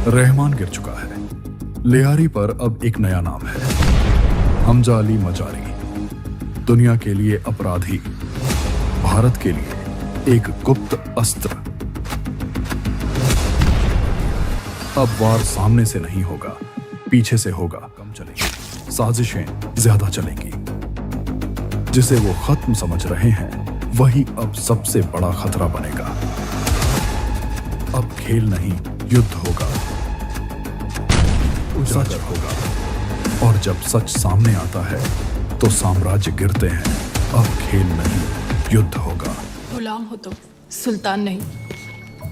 रहमान गिर चुका है। लियारी पर अब एक नया नाम है, हमजा अली मजारी। दुनिया के लिए अपराधी, भारत के लिए एक गुप्त अस्त्र। अब वार सामने से नहीं होगा, पीछे से होगा। कम चलेगी, साजिशें ज्यादा चलेंगी। जिसे वो खत्म समझ रहे हैं, वही अब सबसे बड़ा खतरा बनेगा। अब खेल नहीं, युद्ध होगा, सच होगा। और जब सच सामने आता है तो साम्राज्य गिरते हैं। अब खेल नहीं, युद्ध होगा। गुलाम हो तुम, सुल्तान नहीं।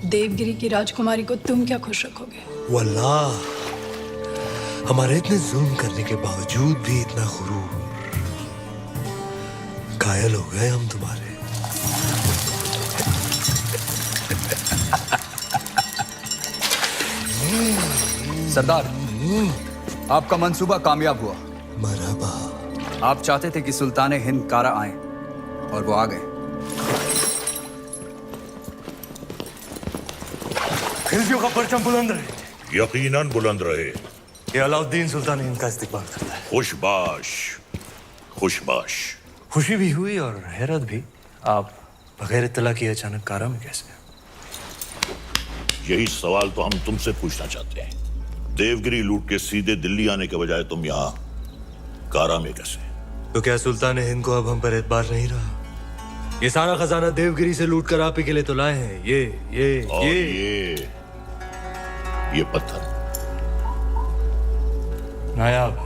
देवगिरी की राजकुमारी को तुम क्या खुश रखोगे? वल्लाह, हमारे इतने जुल्म करने के बावजूद भी इतना गुरूर। घायल हो गए हम तुम्हारे। सरदार, आपका मंसूबा कामयाब हुआ। मरहबा। आप चाहते थे कि सुल्तान हिंद कारा आए और वो आ गए। खिलजियों का परचम बुलंद रहे। यकीनन बुलंद रहे। ये अलाउद्दीन सुल्तान हिंद का इस्तिकबाल करता है। खुशबाश, खुशबाश। खुशी भी हुई और हैरत भी। आप बगैर इत्तला किए अचानक कारा में कैसे? यही सवाल तो हम तुमसे पूछना चाहते हैं। देवगिरी लूट के सीधे दिल्ली आने के बजाय तुम यहाँ कारा में कैसे? तो क्या सुल्तान हिंद को अब हम पर एतबार नहीं रहा? ये सारा खजाना देवगिरी से लूट कर आप ही के लिए तो लाए हैं। ये पत्थर नायाब है।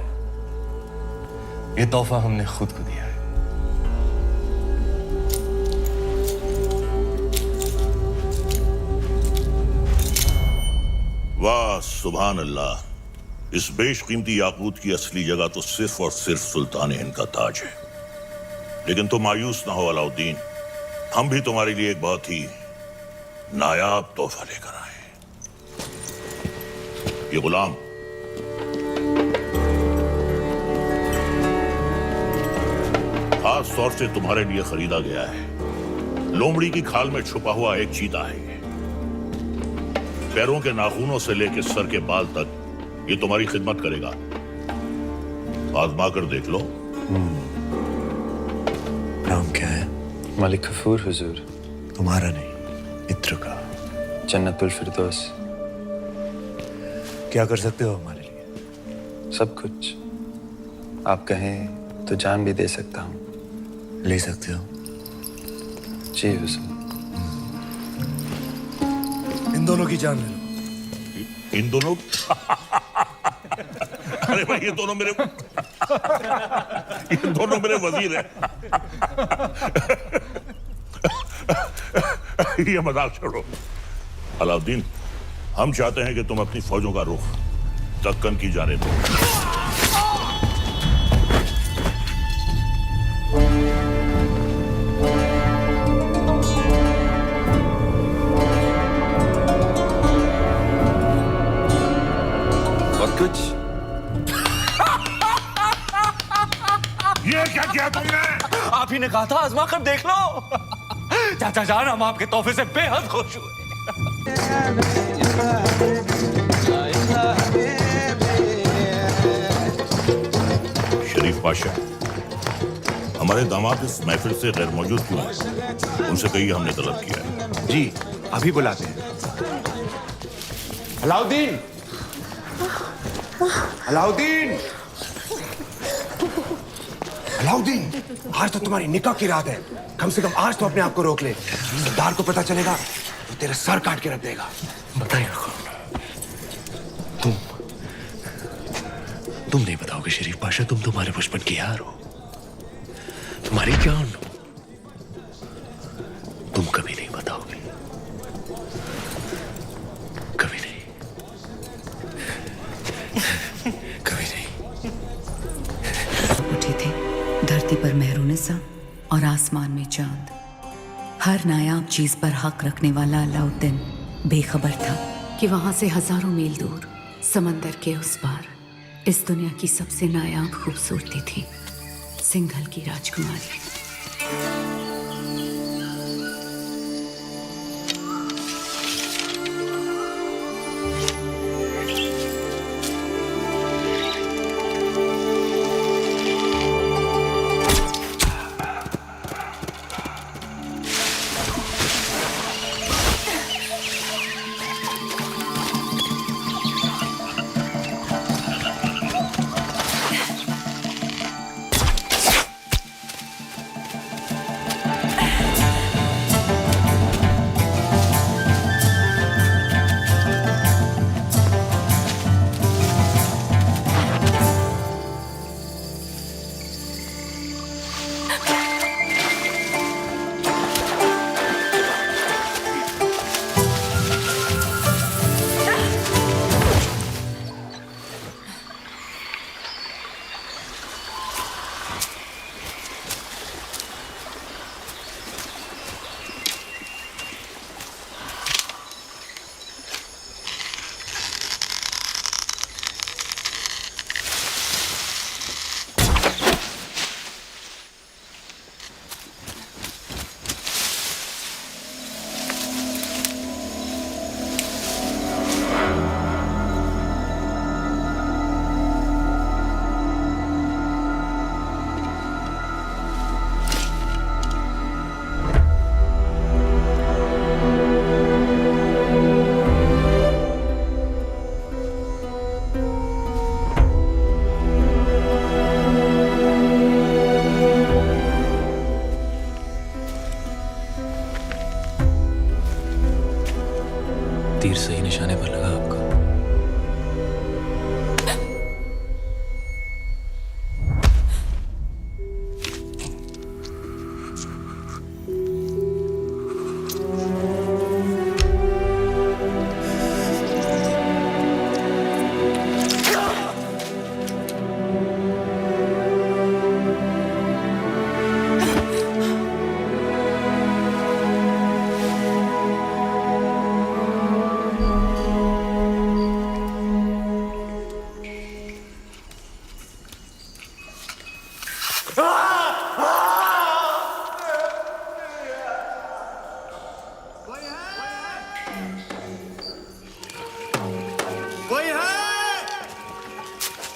ये तोहफा हमने खुद को दिया है। वाह सुभान अल्लाह। इस बेशकीमती याकूत की असली जगह तो सिर्फ और सिर्फ सुल्तान हिंद का ताज है। लेकिन तुम मायूस ना हो अलाउद्दीन, हम भी तुम्हारे लिए एक बहुत ही नायाब तोहफा लेकर आए। ये गुलाम खास तौर से तुम्हारे लिए खरीदा गया है। लोमड़ी की खाल में छुपा हुआ एक चीता है। पैरों के नाखूनों से लेकर सर के बाल तक ये तुम्हारी खिदमत करेगा। आजमा कर देख लो। नाम क्या है? मलिक गफूर हुजूर। तुम्हारा नहीं, मित्र का। जन्नतुल फिरदौस। क्या कर सकते हो हमारे लिए? सब कुछ। आप कहें तो जान भी दे सकता हूँ। ले सकते हो? जी हुजूर। इन दोनों की जान ले लो। इन दोनों? अरे भाई, ये दोनों मेरे वजीर हैं। ये मजाक छोड़ो। अलाउद्दीन, हम चाहते हैं कि तुम अपनी फौजों का रुख दक्कन की जानिब दो। कुछ ये क्या किया तुमने? आप ही ने कहा था आजमा कर देख लो। चाचा जान, हम आपके तोहफे से बेहद खुश हुए। शरीफ पाशा, हमारे दामाद इस महफिल से गैर मौजूद क्यों हैं? उनसे कहिए हमने तलब किया है। जी, अभी बुलाते हैं। अलाउद्दीन! अलाउद्दीन! अलाउद्दीन, आज तो तुम्हारी निकाह की रात है। कम से कम आज तो अपने आप को रोक ले। सरदार को पता चलेगा तो तेरा सर काट के रख देगा। बताइए तुम नहीं बताओगे शरीफ पाशा। तुम तुम्हारे बचपन की यार हो, तुम्हारी जान हो। तुम कभी नहीं बताओगे, कभी नहीं, कभी नहीं। उठे थे धरती पर मेहरुनिसा और आसमान में चांद। हर नायाब चीज पर हक रखने वाला अलाउद्दीन बेखबर था कि वहां से हजारों मील दूर समंदर के उस पार इस दुनिया की सबसे नायाब खूबसूरती थी सिंघल की राजकुमारी। निशाने पर लगा आपको?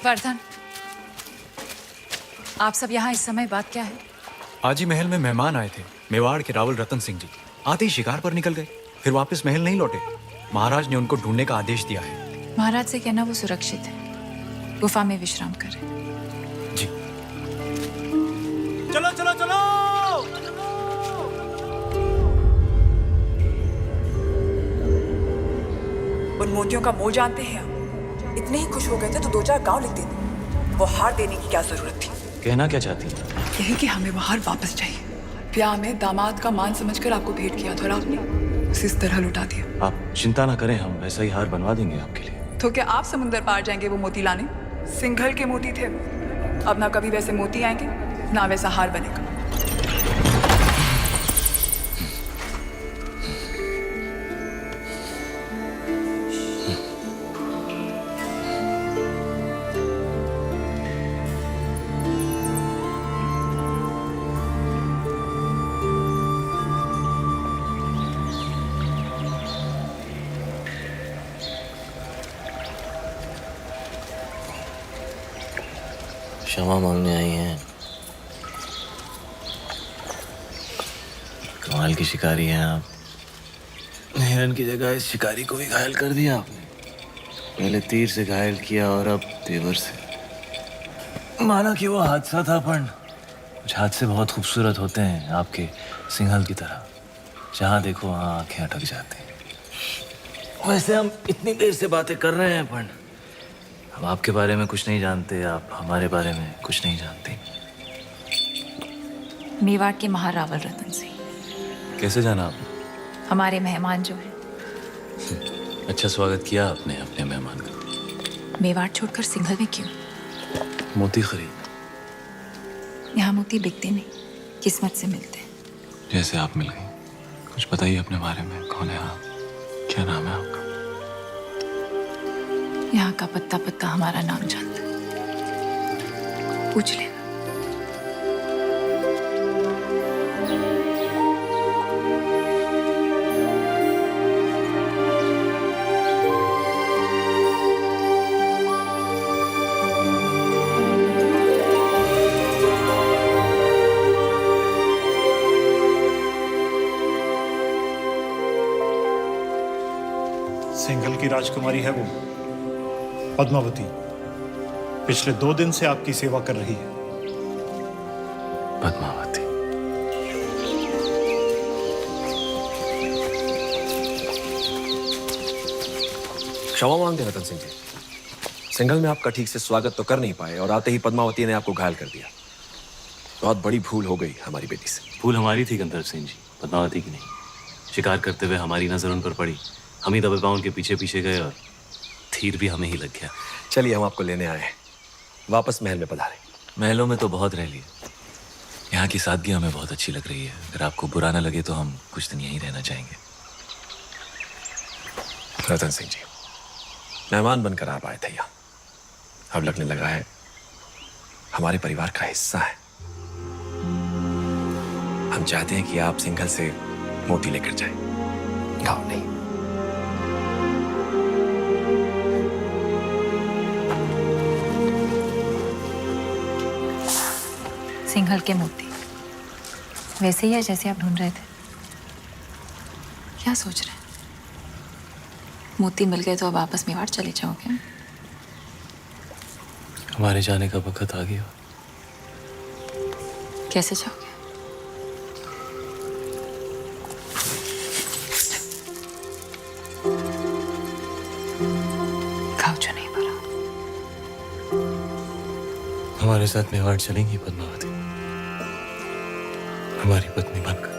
वर्धन, आप सब यहाँ इस समय बात क्या है? आज ही महल में मेहमान आए थे, मेवाड़ के रावल रतन सिंह जी। आते ही शिकार पर निकल गए, फिर वापस महल नहीं लौटे। महाराज ने उनको ढूंढने का आदेश दिया है। महाराज से कहना वो सुरक्षित है, गुफा में विश्राम करें। जी। चलो चलो चलो। उन मोतियों का मोल जानते हैं आप? इतने ही खुश हो गए थे तो 2-4 गांव लिख देते। वो हार देने की क्या जरूरत थी? कहना क्या चाहती हैं? यही कि हमें वो हार वापस चाहिए। ब्याह में दामाद का मान समझकर आपको भेंट किया था और आपने उसे इस तरह लुटा दिया। आप चिंता ना करें, हम वैसा ही हार बनवा देंगे आपके लिए। तो क्या आप समुंदर पार जाएंगे वो मोती लाने? सिंघल के मोती थे, अब ना कभी वैसे मोती आएंगे ना वैसा हार बनेगा। क्षमा मांगने आई हैं। कमाल की शिकारी हैं आप। हिरन की जगह इस शिकारी को भी घायल कर दिया आपने। पहले तीर से घायल किया और अब तेवर से। माना कि वो हादसा था, पर कुछ हादसे बहुत खूबसूरत होते हैं, आपके सिंघल की तरह। जहाँ देखो वहाँ आंखें अटक जाती हैं। वैसे हम इतनी देर से बातें कर रहे हैं, पर हम आपके बारे में कुछ नहीं जानते, आप हमारे बारे में कुछ नहीं जानते। मेवाड़ के महारावल रतन सिंह। कैसे जाना आपने? हमारे मेहमान जो है। अच्छा स्वागत किया आपने अपने मेहमान का। मेवाड़ छोड़कर सिंघल में क्यों? मोती खरीद। यहाँ मोती बिकते नहीं, किस्मत से मिलते हैं। जैसे आप मिल गई। कुछ बताइए अपने बारे में, कौन है आप, क्या नाम है आपका? यहाँ का पत्ता पत्ता हमारा नाम जानता है, पूछ लेना। सिंघल की राजकुमारी है वो, पद्मावती। पिछले 2 दिन से आपकी सेवा कर रही है। पद्मावती। क्षमा मांगते रतन सिंह जी, सिंघल में आपका ठीक से स्वागत तो कर नहीं पाए और आते ही पद्मावती ने आपको घायल कर दिया। बहुत बड़ी भूल हो गई हमारी बेटी से। भूल हमारी थी गंधर्व सिंह जी, पद्मावती की नहीं। शिकार करते हुए हमारी नजर उन पर पड़ी, हम ही दबे पांव उनके पीछे पीछे गए और तीर भी हमें ही लग गया। चलिए, हम आपको लेने आए हैं। वापस महल में पधारें। महलों में तो बहुत रह लिए, यहाँ की सादगी हमें बहुत अच्छी लग रही है। अगर आपको बुरा ना लगे तो हम कुछ दिन यहीं रहना चाहेंगे। रतन सिंह जी, मेहमान बनकर आप आए थे यहाँ, अब लगने लगा है हमारे परिवार का हिस्सा है। हम चाहते हैं कि आप सिंघल से मोती लेकर जाएं, गाँव नहीं। सिंघल के मोती वैसे ही है जैसे आप ढूंढ रहे थे? क्या सोच रहे हैं? मोती मिल गए तो अब वापस मेवाड़ चले जाओगे? हमारे जाने का वक्त आ गया। कैसे जाओगे? खाओ जो नहीं बोला। हमारे साथ मेवाड़ चलेंगी पद्मावती, हमारी पत्नी बनकर।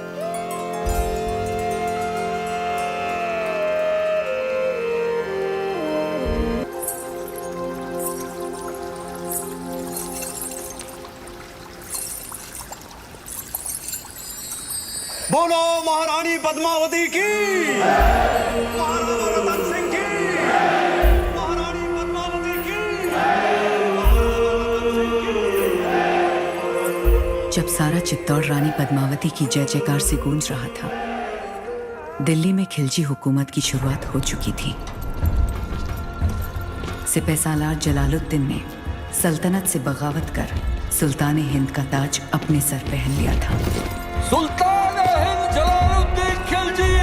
बोलो महारानी पद्मावती की, महाराजा रतन सिंह की, महारानी पद्मावती की, जब सारा चित्तौड़ रानी पद्मावती की जय जयकार से गूंज रहा था, दिल्ली में खिलजी हुकूमत की शुरुआत हो चुकी थी। सिपहसालार जलालुद्दीन ने सल्तनत से बगावत कर सुल्तान हिंद का ताज अपने सर पहन लिया था। सुल्तान हिंद जलालुद्दीन खिलजी,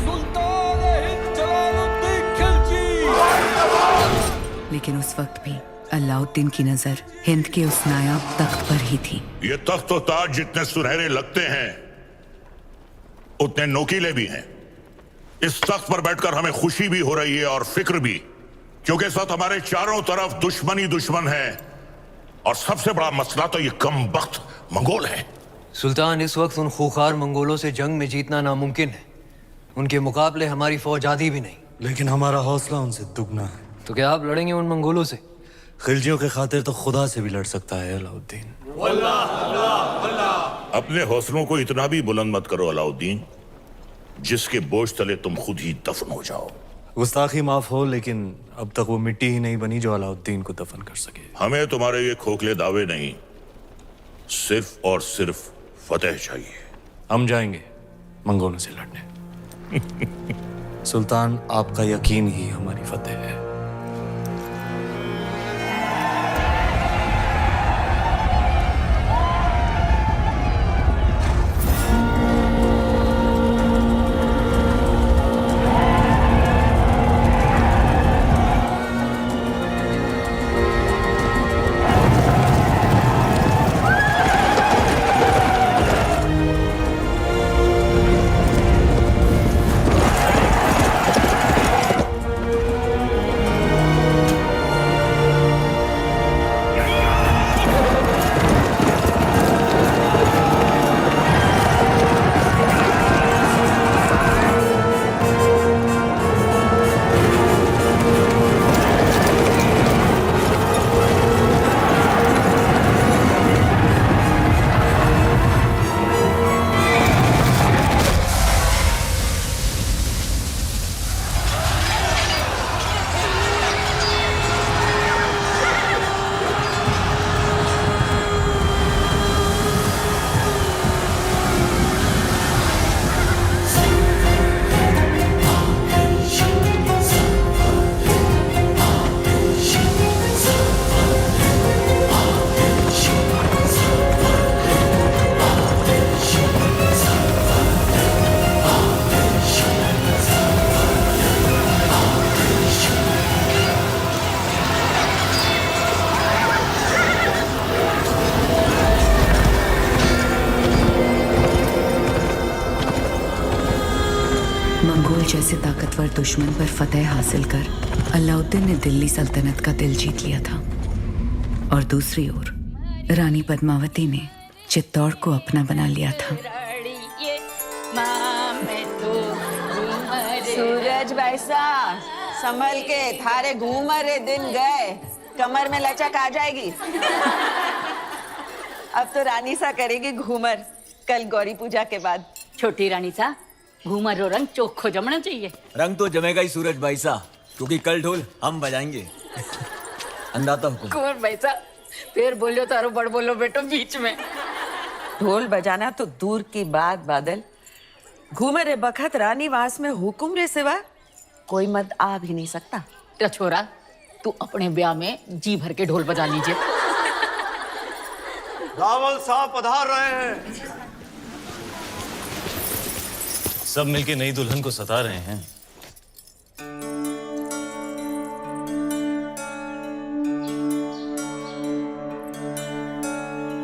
सुल्तान हिंद जलालुद्दीन खिलजी। लेकिन उस वक्त भी अलाउद्दीन की नजर हिंद के उस नायाब तख्त पर ही थी। ये तख्त और ताज जितने सुनहरे लगते हैं उतने नोकीले भी हैं। इस तख्त पर बैठकर हमें खुशी भी हो रही है और फिक्र भी, क्योंकि इस वक्त हमारे चारों तरफ दुश्मनी दुश्मन है और सबसे बड़ा मसला तो ये कम वक्त मंगोल है। सुल्तान, इस वक्त उन खूंखार मंगोलों से जंग में जीतना नामुमकिन है। उनके मुकाबले हमारी फौज आधी भी नहीं। लेकिन हमारा हौसला उनसे दुगना है। तो क्या आप लड़ेंगे उन मंगोलों से? खिलजियों के खातिर तो खुदा से भी लड़ सकता है अलाउद्दीन। अपने हौसलों को इतना भी बुलंद मत करो अलाउद्दीन, जिसके बोझ तले तुम खुद ही दफन हो जाओ। गुस्ताखी माफ हो, लेकिन अब तक वो मिट्टी ही नहीं बनी जो अलाउद्दीन को दफन कर सके। हमें तुम्हारे ये खोखले दावे नहीं, सिर्फ और सिर्फ फतेह चाहिए। हम जाएंगे मंगोलों से लड़ने। सुल्तान, आपका यकीन ही हमारी फतेह है। मंगोल जैसे ताकतवर दुश्मन पर फतेह हासिल कर अलाउद्दीन ने दिल्ली सल्तनत का दिल जीत लिया था और दूसरी ओर रानी पद्मावती ने चित्तौड़ को अपना बना लिया था। सूरज बैसा संभल के, थारे घूमरे दिन गए, कमर में लचक आ जाएगी। अब तो रानी सा करेगी घूमर, कल गौरी पूजा के बाद। छोटी रानी सा घूमर रो रंग चोखो जमना चाहिए। रंग तो जमेगा ही सूरज भाई सा, क्योंकि कल ढोल हम बजाएंगे। अंदाता हुकुम। कुंवर भाई सा फिर बोलो तारो बड़ बोलो बेटो बीच में। ढोल बजाना तो दूर की बात बादल, घूमरे बखत रानी वास में हुकुम रे सिवा कोई मत आ भी नहीं सकता। तो छोरा तू अपने ब्याह में जी भर के ढोल बजा लीजिए। रावल साहब पधार रहे हैं। सब मिलके नई दुल्हन को सता रहे हैं।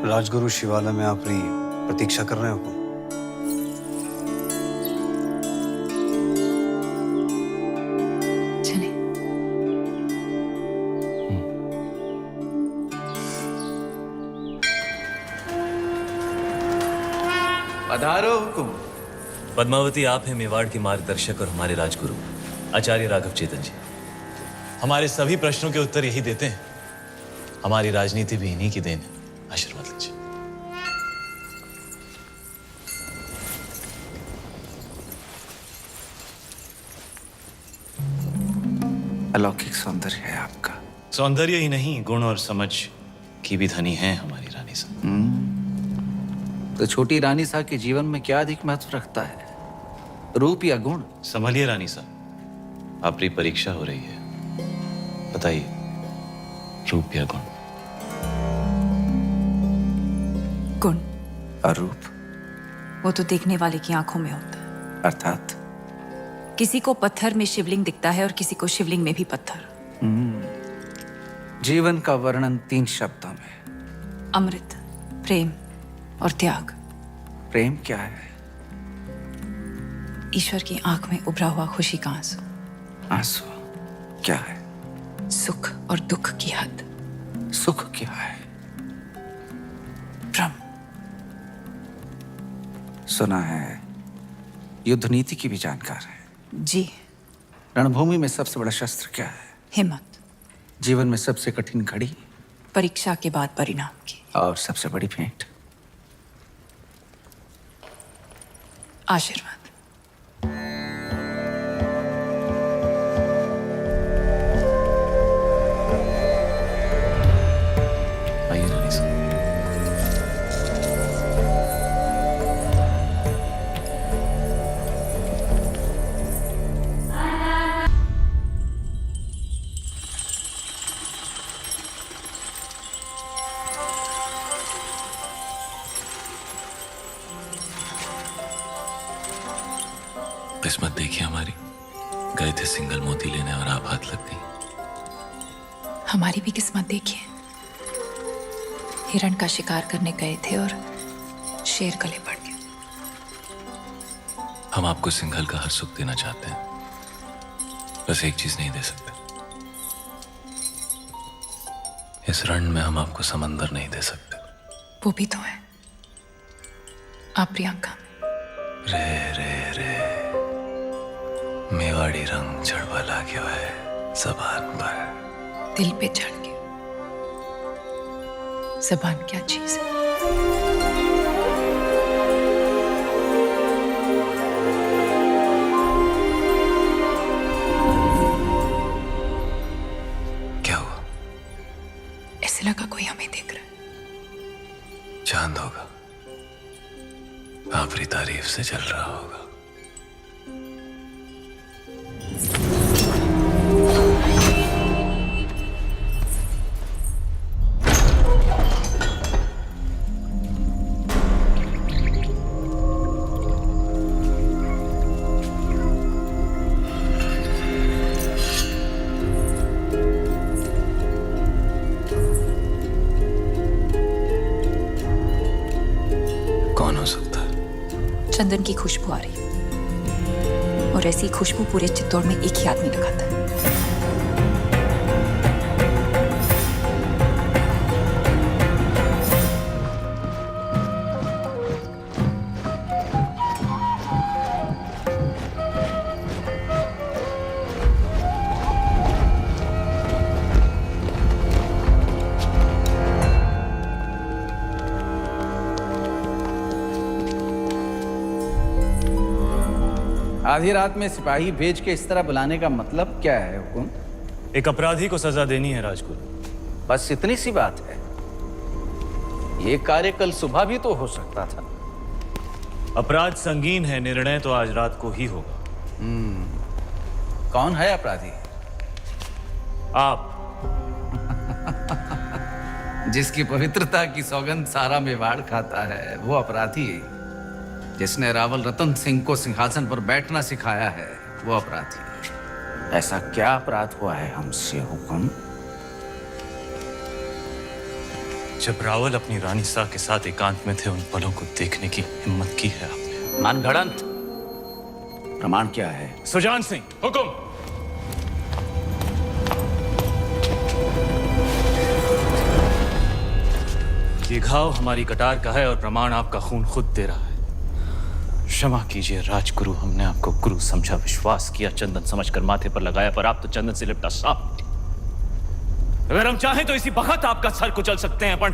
राजगुरु शिवालय में अपनी प्रतीक्षा कर रहे हो। पधारो हुकुम। पद्मावती, आप हैं मेवाड़ के मार्गदर्शक और हमारे राजगुरु आचार्य राघव चेतन जी। हमारे सभी प्रश्नों के उत्तर यही देते हैं। हमारी राजनीति भी इन्हीं की देन है। आशीर्वाद लीजिए। अलौकिक सौंदर्य है आपका। सौंदर्य ही नहीं, गुण और समझ की भी धनी है हमारी रानी साहब। तो छोटी रानी साहब के जीवन में क्या अधिक महत्व रखता है, रूप या गुण? संभलिए रानी साहब, आपकी परीक्षा हो रही है। बताइए, रूप या गुण? गुण। और रूप? वो तो देखने वाले की आंखों में होता है। अर्थात किसी को पत्थर में शिवलिंग दिखता है और किसी को शिवलिंग में भी पत्थर। जीवन का वर्णन 3 शब्दों में। अमृत, प्रेम और त्याग। प्रेम क्या है? ईश्वर की आंख में उभरा हुआ खुशी का आंसू। आंसू क्या है? सुख और दुख की हद। सुख क्या है? भ्रम। सुना है युद्ध नीति की भी जानकार है। जी। रणभूमि में सबसे बड़ा शस्त्र क्या है? हिम्मत। जीवन में सबसे कठिन घड़ी? परीक्षा के बाद परिणाम की। और सबसे बड़ी भेंट? आशीर्वाद। आइए रानी साहब। किस्मत देखिए हमारी, गए थे सिंगल मोती लेने और आप हाथ लग गई। हमारी भी किस्मत देखिए, हिरण का शिकार करने गए थे और शेर गले पड़ गया। हम आपको सिंघल का हर सुख देना चाहते हैं, बस एक चीज नहीं दे सकते। इस रण में हम आपको समंदर नहीं दे सकते। वो भी तो है आप प्रियंका। रे रे रे मेवाड़ी रंग चढ़वा लागे है जबान पर। दिल पे चढ़ के। जबान क्या चीज है? क्या हुआ? ऐसे लगा कोई हमें देख रहा है। चांद होगा, आपकी तारीफ से जल रहा होगा। कौन हो सकता है? चंदन की खुशबू आ रही, और ऐसी खुशबू पूरे चित्तौड़ में एक ही आदमी लगाता है। आधी रात में सिपाही भेज के इस तरह बुलाने का मतलब क्या है हुकुम? एक अपराधी को सजा देनी है राजगुरु। बस इतनी सी बात है। ये कार्य कल सुबह भी तो हो सकता था। अपराध संगीन है, निर्णय तो आज रात को ही होगा। कौन है अपराधी? आप। जिसकी पवित्रता की सौगंध सारा मेवाड़ खाता है वो अपराधी। जिसने रावल रतन सिंह को सिंहासन पर बैठना सिखाया है वो अपराधी। ऐसा क्या अपराध हुआ है हमसे हुकुम? जब रावल अपनी रानी साह के साथ एकांत में थे, उन पलों को देखने की हिम्मत की है आपने। मनगढ़ंत। प्रमाण क्या है? सुजान सिंह, हुकुम। ये घाव हमारी कटार का है और प्रमाण आपका खून खुद दे रहा है। क्षमा कीजिए राजगुरु, हमने आपको गुरु समझा, विश्वास किया, चंदन समझकर माथे पर लगाया, पर आप तो चंदन से लिपटा सांप निकले। अगर हम चाहें तो इसी वक्त आपका सर कुचल सकते हैं, पर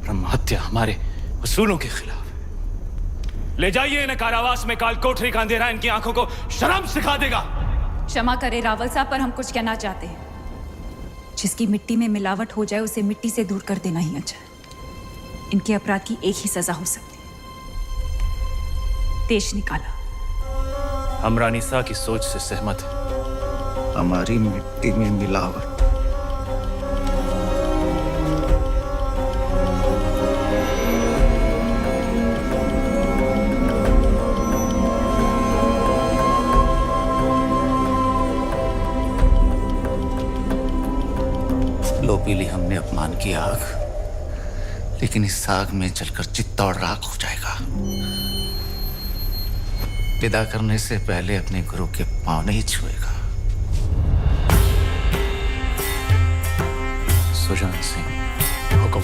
ब्रह्म हत्या हमारे उसूलों के खिलाफ है। ले जाइए इन्हें कारावास में, काल कोठरी का अंधेरा इनकी आंखों को शर्म सिखा देगा। क्षमा करें रावल साहब, पर हम कुछ कहना चाहते हैं। जिसकी मिट्टी में मिलावट हो जाए उसे मिट्टी से दूर कर देना ही अच्छा है। इनके अपराध की एक ही सजा हो सकती है, देश निकाला। हम रानी सा की सोच से सहमत हैं। हमारी मिट्टी में मिलावट। लो पी ली हमने अपमान की आग, लेकिन इस आग में जलकर चित्तौड़ राख हो जाएगा। विदा करने से पहले अपने गुरु के पांव नहीं छुएगा। सुजान सिंह, हुक्म।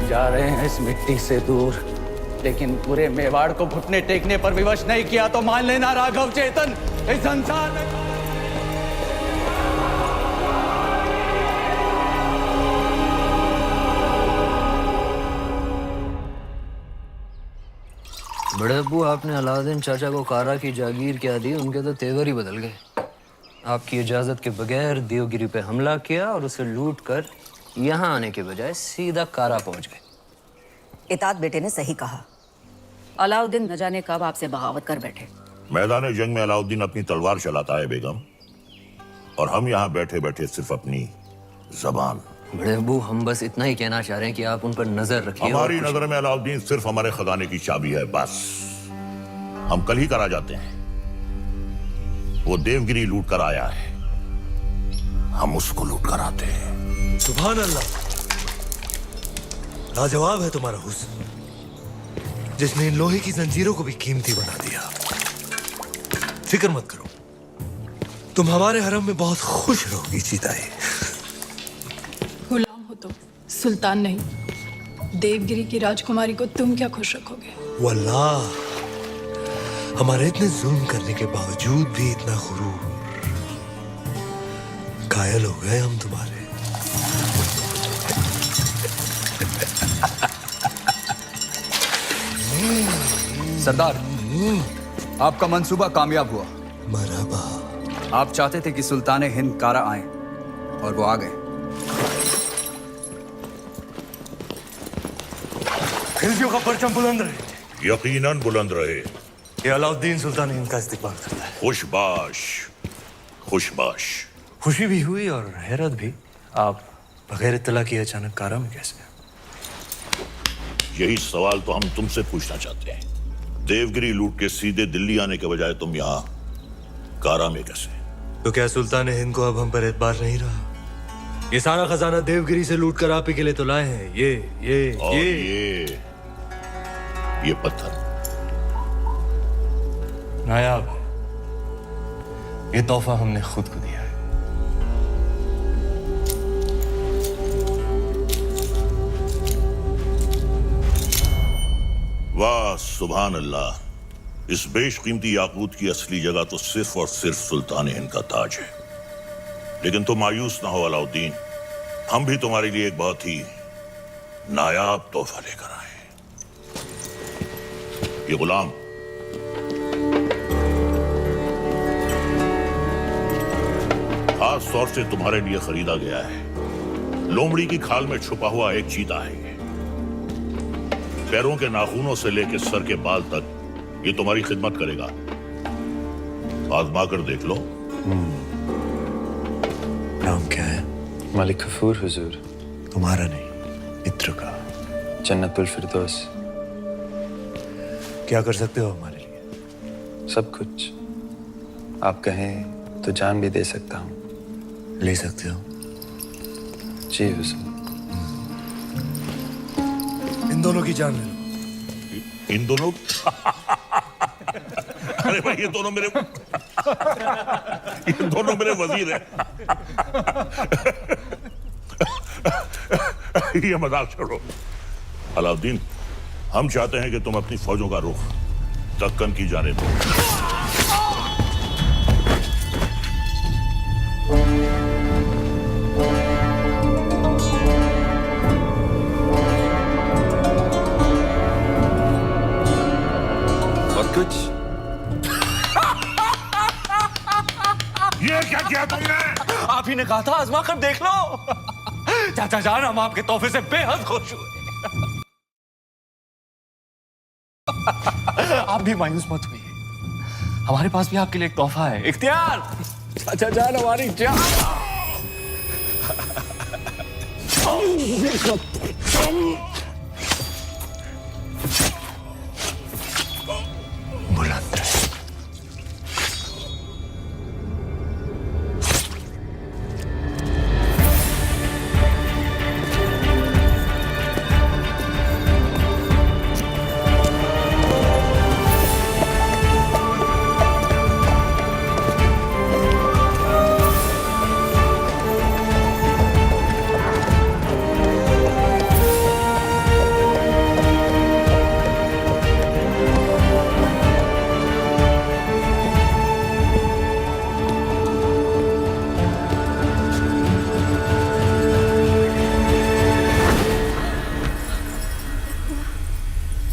जा रहे हैं इस मिट्टी से दूर, लेकिन पूरे मेवाड़ को घुटने टेकने पर विवश नहीं किया तो मान लेना राघव चेतन इस संसार में। बड़े अब्बू, आपने अलाउद्दीन चाचा को कारा की जागीर क्या दी, उनके तो तेवर ही बदल गए। आपकी इजाजत के बगैर देवगिरी पे हमला किया और उसे लूट कर यहाँ आने के बजाय सीधा कारा पहुंच गए। इतात बेटे ने सही कहा। अलाउद्दीन न जाने कब आपसे बगावत कर बैठे। मैदान जंग में अलाउद्दीन अपनी तलवार चलाता है बेगम, और हम यहाँ बैठे बैठे सिर्फ अपनी जबान। बड़े अब्बू, हम बस इतना ही कहना चाह रहे हैं कि आप उन पर नजर रखिए। हमारी नजर में अलाउद्दीन सिर्फ हमारे खजाने की चाबी है, बस। हम कल ही करा जाते हैं। वो देवगिरी लूट कर आया है, हम उसको लूट कर आते हैं। सुभान अल्लाह, लाजवाब है तुम्हारा हुस्न, जिसने इन लोहे की जंजीरों को भी कीमती बना दिया। फिक्र मत करो, तुम हमारे हरम में बहुत खुश रहोगी जीताए। गुलाम हो तुम, सुल्तान नहीं। देवगिरी की राजकुमारी को तुम क्या खुश रखोगे? वल्लाह, हमारे इतने जुल्म करने के बावजूद भी इतना गुरूर। कायल हो गए हम तुम्हारे। सरदार, आपका मंसूबा कामयाब हुआ। मरहबा। आप चाहते थे कि सुल्तान हिंद कारा आए, और वो आ गए। खिलजियों का परचम बुलंद रहे। यकीनन बुलंद रहे। ये अलाउद्दीन सुल्तान हिंद का इस्तेमाल करता है। खुशबाश, खुशबाश। खुशी भी हुई और हैरत भी। आप बगैर इत्तला किए अचानक कारा में कैसे? यही सवाल तो हम तुमसे पूछना चाहते हैं। देवगिरी लूट के सीधे दिल्ली आने के बजाय तुम यहाँ कारा में कैसे? तो क्या सुल्तान हिंद को अब हम पर एतबार नहीं रहा? ये सारा खजाना देवगिरी से लूट कर आप ही के लिए तो लाए हैं। ये पत्थर नायाब है। ये तोहफा हमने खुद को दिया है। वाह सुभान अल्लाह, इस बेशकीमती याकूत की असली जगह तो सिर्फ और सिर्फ सुल्तान हिंद का ताज है। लेकिन तुम मायूस ना हो अलाउद्दीन, हम भी तुम्हारे लिए एक बहुत ही नायाब तोहफा लेकर आए। ये गुलाम खास तौर से तुम्हारे लिए खरीदा गया है। लोमड़ी की खाल में छुपा हुआ एक चीता है। पैरों के नाखूनों से लेकर सर के बाल तक ये तुम्हारी खिदमत करेगा। आजमा कर देख लो। नाम क्या है? मलिक गफूर हुजूर। तुम्हारा नहीं, मित्र का। जन्नतुल फिरदौस। क्या कर सकते हो हमारे लिए? सब कुछ। आप कहें तो जान भी दे सकता हूँ। ले सकते हो? जी हुजूर। इन दोनों की जान ले लो। इन दोनों अरे भाई ये दोनों मेरे वजीर हैं। ये मजाक छोड़ो। अलाउद्दीन, हम चाहते हैं कि तुम अपनी फौजों का रुख दक्कन की जानिब दो। और कुछ ये क्या किया तुमने? आप ही ने कहा था आजमा कर देख लो। चाचा जान, हम आपके तोहफे से बेहद खुश हुए। आप भी मायूस मत हुइए, हमारे पास भी आपके लिए एक तोहफा है। इख्तियार, चाचा जान हमारी जान। बुलंद रहे।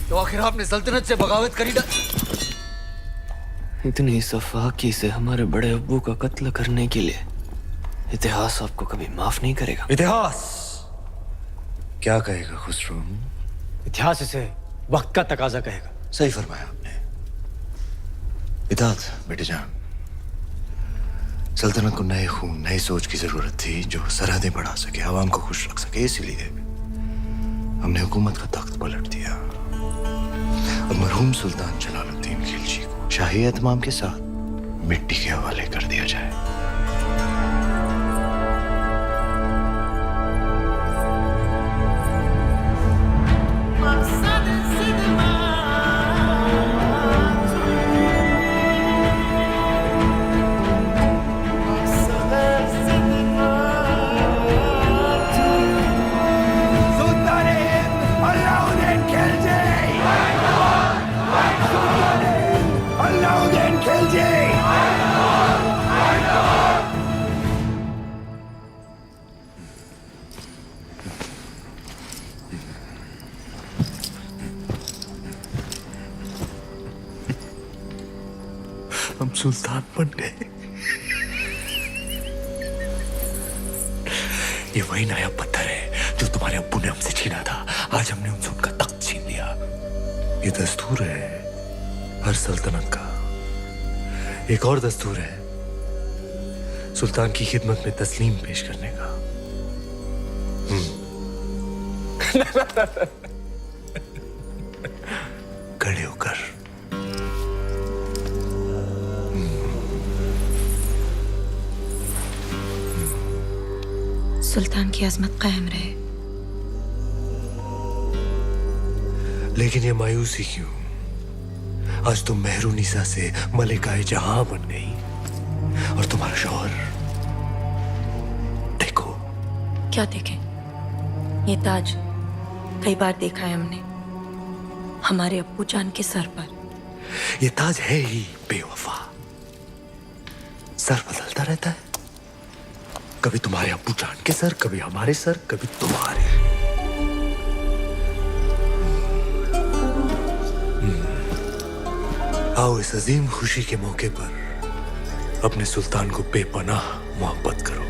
तो आखिर आपने सल्तनत से बगावत करी ना? इतनी सफाकी से हमारे बड़े अब्बू का कत्ल करने के लिए इतिहास आपको कभी माफ नहीं करेगा। इतिहास क्या कहेगा खुसरो? इतिहास इसे वक्त का तकाजा कहेगा। सही फरमाया आपने। इताद बेटे जान, सल्तनत को नए खून, नई सोच की जरूरत थी जो सरहदें बढ़ा सके, आवाम को खुश रख सके। इसलिए हमने हुकूमत का तख्त पलट दिया और मरहूम सुल्तान जलालुद्दीन खिलजी को शाही एहतमाम के साथ मिट्टी के हवाले कर दिया जाए। हम सुल्तान बन गए। ये वही नया पत्थर है जो तुम्हारे अब्बू ने हमसे छीना था। आज हमने उनसे उनका तख्त छीन लिया। ये दस्तूर है हर सल्तनत का। एक और दस्तूर है सुल्तान की खिदमत में तस्लीम पेश करने का। खड़े होकर सुल्तान की अजमत कायम रहे। लेकिन ये मायूसी क्यों? आज तुम मेहरुनिसा से मलिकाए जहां बन गई और तुम्हारा शौहर देखो। क्या देखें? ये ताज कई बार देखा है हमने हमारे अब्बू जान के सर पर। ये ताज है ही बेवफा। सर बदलता रहता है, कभी तुम्हारे अब्बू जान के सर, कभी हमारे सर, कभी तुम्हारे। आओ इस अजीम खुशी के मौके पर अपने सुल्तान को बेपनाह मोहब्बत करो।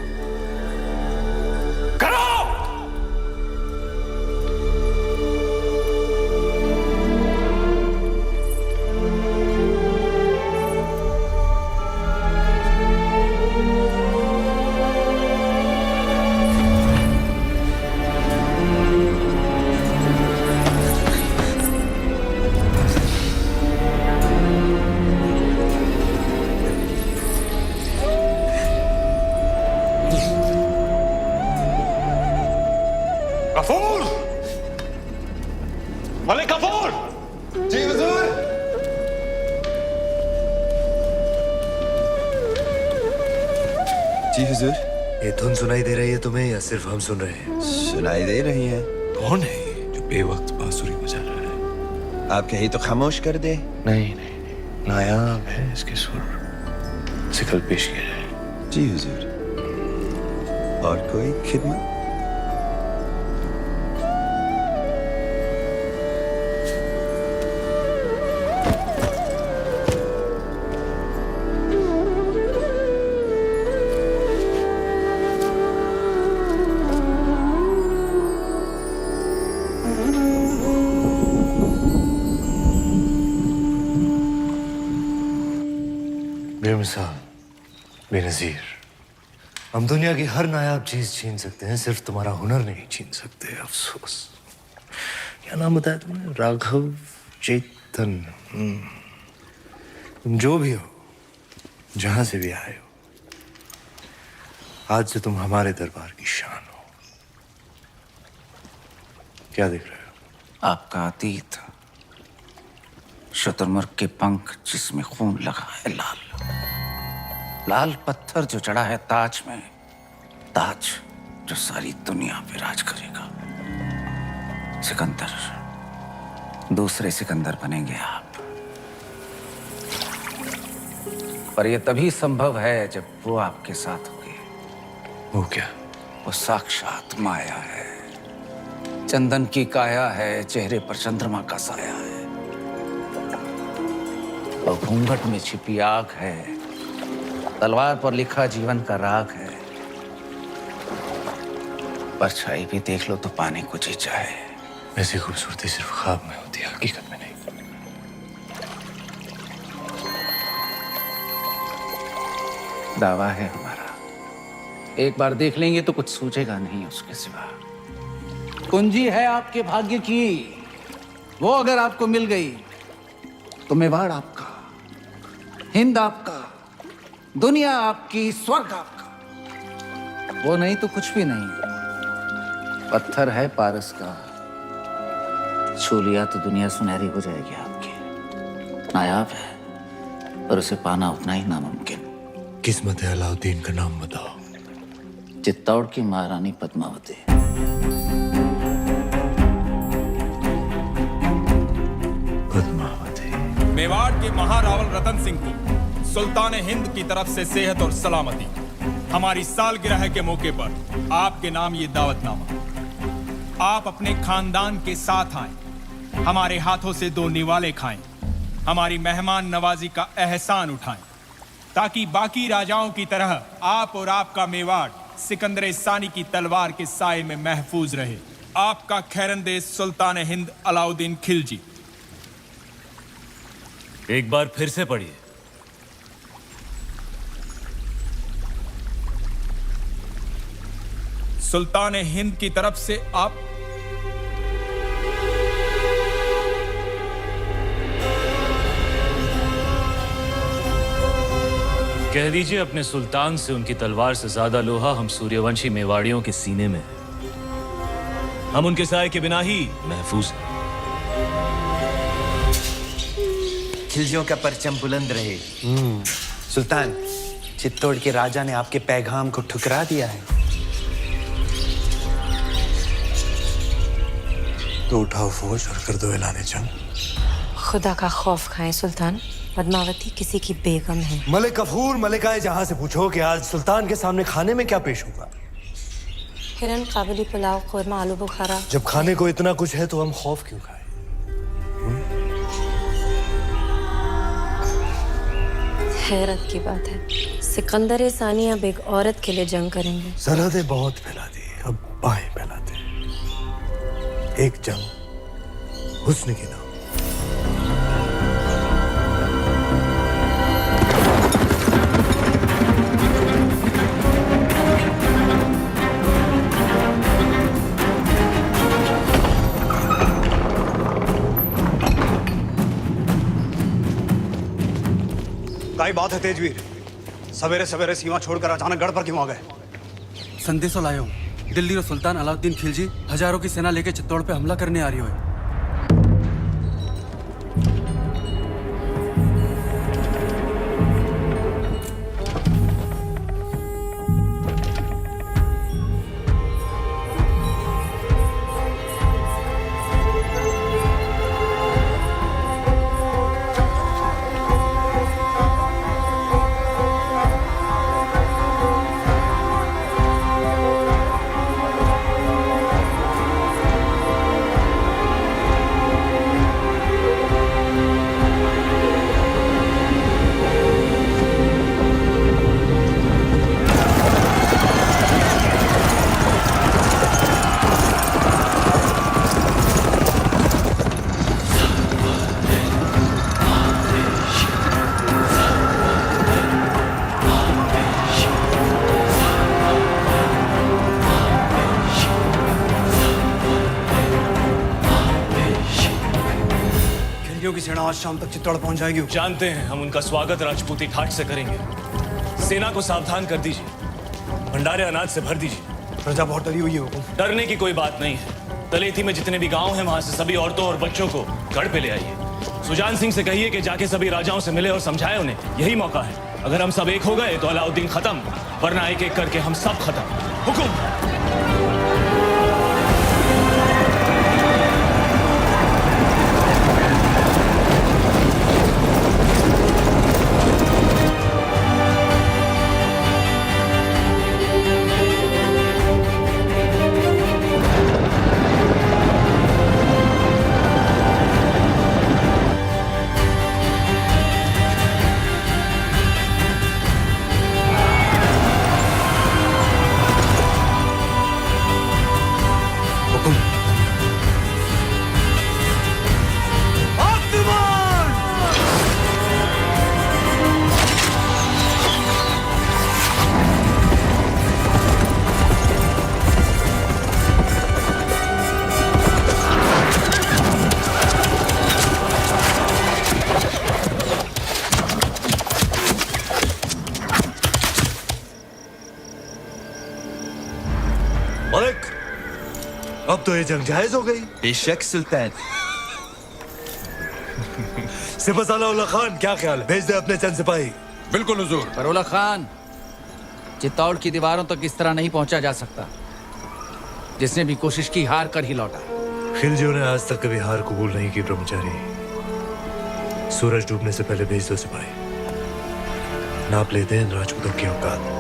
गफूर! मलिक गफूर! जी जी हुजूर। ये धुन सुनाई दे रही है तुम्हें या सिर्फ हम सुन रहे हैं? सुनाई दे रही है। कौन है ये जो बेवक्त बांसुरी बजा रहा है? आप कहीं तो खामोश कर दे। नहीं नहीं, नायाब है इसके सुर। सिकल पेश किया जाए। जी हुजूर। और कोई खिदमत? बेमिसाल, बेनज़ीर, हम दुनिया की हर नायाब चीज छीन सकते हैं, सिर्फ तुम्हारा हुनर नहीं छीन सकते। अफसोस। क्या नाम बताया तुमने? राघव चेतन। तुम जो भी हो, जहां से भी आए हो, आज से तुम हमारे दरबार की शान हो। क्या देख रहे हो? आपका अतीत, शुतुरमुर्ग के पंख जिसमें खून लगा है लाल, लाल पत्थर जो चढ़ा है ताज में, ताज जो सारी दुनिया पे राज करेगा। सिकंदर, दूसरे सिकंदर बनेंगे आप। पर यह तभी संभव है जब वो आपके साथ होंगे। वो क्या? वो साक्षात माया है, चंदन की काया है, चेहरे पर चंद्रमा का साया है, और घूंघट में छिपी आग है, तलवार पर लिखा जीवन का राग है। परछाई भी देख लो तो पाने को जी चाहे। ऐसी खूबसूरती सिर्फ ख्वाब में होती है, हकीकत में नहीं। दावा है हमारा, एक बार देख लेंगे तो कुछ सूझेगा नहीं उसके सिवा। कुंजी है आपके भाग्य की, वो अगर आपको मिल गई तो मेवाड़ आपका, हिंद आपका, दुनिया आपकी, स्वर्ग आपका। वो नहीं तो कुछ भी नहीं। पत्थर है पारस का, छू लिया तो दुनिया सुनहरी हो जाएगी आपकी। नायाब है पर उसे पाना उतना ही नामुमकिन। किस्मत है अलाउद्दीन का नाम बताओ। चित्तौड़ की महारानी पद्मावती। मेवाड़ के महारावल रतन सिंह को सुल्तान हिंद की तरफ से सेहत और सलामती। हमारी सालगिरह के मौके पर आपके नाम ये दावतनामा। आप अपने खानदान के साथ आएं, हमारे हाथों से 2 निवाले खाएं, हमारी मेहमान नवाजी का एहसान उठाएं, ताकि बाकी राजाओं की तरह आप और आपका मेवाड़ सिकंदर सानी की तलवार के साए में महफूज रहे। आपका खैरंदेश सुल्तान हिंद अलाउद्दीन खिलजी। एक बार फिर से पढ़िए। सुल्तान हिंद की तरफ से आप कह दीजिए अपने सुल्तान से उनकी तलवार से ज्यादा लोहा हम सूर्यवंशी मेवाड़ियों के सीने में है। हम उनके साए के बिना ही महफूज हैं। खिलजियों का परचम बुलंद रहे। सुल्तान, चित्तौड़ के राजा ने आपके पैगाम को ठुकरा दिया है। तो उठाओ फौज और कर दो ऐलान जंग। खुदा का खौफ खाएं सुल्तान, पद्मावती किसी की बेगम है। मलिक गफूर मलिकाए जहां से पूछो कि आज सुल्तान के सामने खाने में क्या पेश होगा। हिरन, काबुली पुलाव, कोरमा, आलू बुखारा। जब खाने को इतना कुछ है तो हम खौफ क्यों खाएं? हैरत की बात है, सिकंदर सानी अब एक औरत के लिए जंग करेंगे। सरहदें बहुत फैला दी, अब बाहें फैलाते हैं। एक जंग हुस्न की नाम। क्या बात है तेजवीर, सवेरे सवेरे सीमा छोड़कर अचानक गढ़ पर क्यों आ गए? संदेशो लायो हूं। दिल्ली और सुल्तान अलाउद्दीन खिलजी हजारों की सेना लेकर चित्तौड़ पे हमला करने आ रही है। आज शाम तक चित्तौड़ पहुंच जाएगी। जानते हैं, हम उनका स्वागत राजपूती ठाट से करेंगे। सेना को सावधान कर दीजिए, भंडारे अनाज से भर दीजिए। प्रजा बहुत डरी हुई है हुकुम। डरने की कोई बात नहीं है। तलेठी में जितने भी गांव हैं, वहां से सभी औरतों और बच्चों को गढ़ पे ले आइए। सुजान सिंह से कहिए कि जाके सभी राजाओं से मिले और समझाए उन्हें, यही मौका है। अगर हम सब एक हो गए तो अलाउद्दीन खत्म, वरना एक एक करके हम सब खत्म। हुकुम। अब तो ये जंग जायज हो गई। बेशक सुल्तान। सिपहसालार खान, क्या ख्याल है? भेज दे अपने चंद सिपाही। बिल्कुल हुजूर। पर खान, चित्तौड़ की दीवारों तक इस तरह नहीं पहुंचा जा सकता। जिसने भी कोशिश की हार कर ही लौटा। खिलजियों ने आज तक कभी हार कबूल नहीं की ब्रह्मचारी। सूरज डूबने से पहले भेज दो सिपाही। नाप लेते हैं राजपूतों की औकात।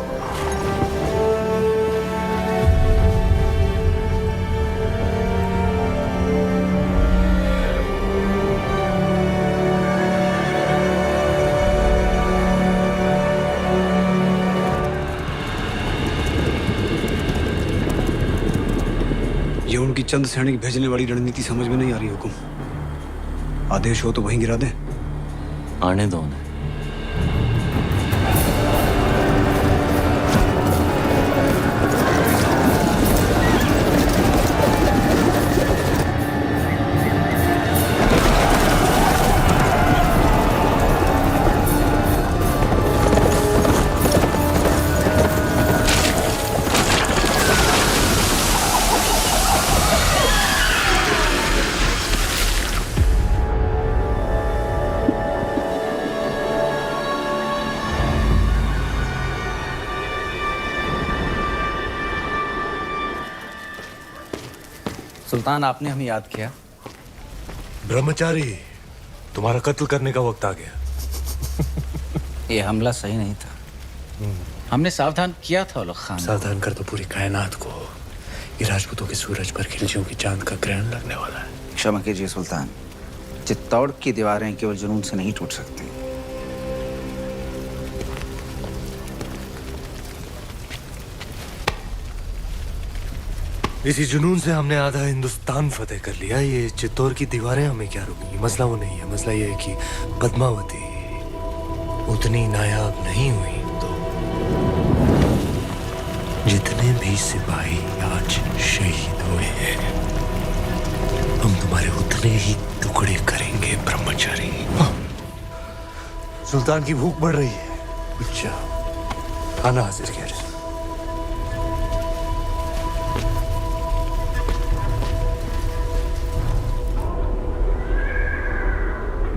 ये उनकी चंद सैनिक भेजने वाली रणनीति समझ में नहीं आ रही हुकुम। आदेश हो तो वहीं गिरा दें। आने दो उन्हें। सुल्तान, आपने हमें याद किया। ब्रह्मचारी, तुम्हारा कत्ल करने का वक्त आ गया। ये हमला सही नहीं था। हमने सावधान किया था उलग खान। सावधान कर दो पूरी कायनात को। ये राजपूतों के सूरज पर खिलजियों की चांद का ग्रहण लगने वाला है। क्षमा कीजिए सुल्तान, चित्तौड़ की दीवारें केवल जुनून से नहीं टूट सकती। इसी जुनून से हमने आधा हिंदुस्तान फतेह कर लिया। ये चित्तौड़ की दीवारें हमें क्या रोकेंगी? मसला वो नहीं है। मसला ये है कि पद्मावती उतनी नायाब नहीं हुई तो जितने भी सिपाही आज शहीद हुए हैं, हम तुम्हारे उतने ही टुकड़े करेंगे ब्रह्मचारी। सुल्तान की भूख बढ़ रही है। अच्छा, खाना हाजिर किया जाए।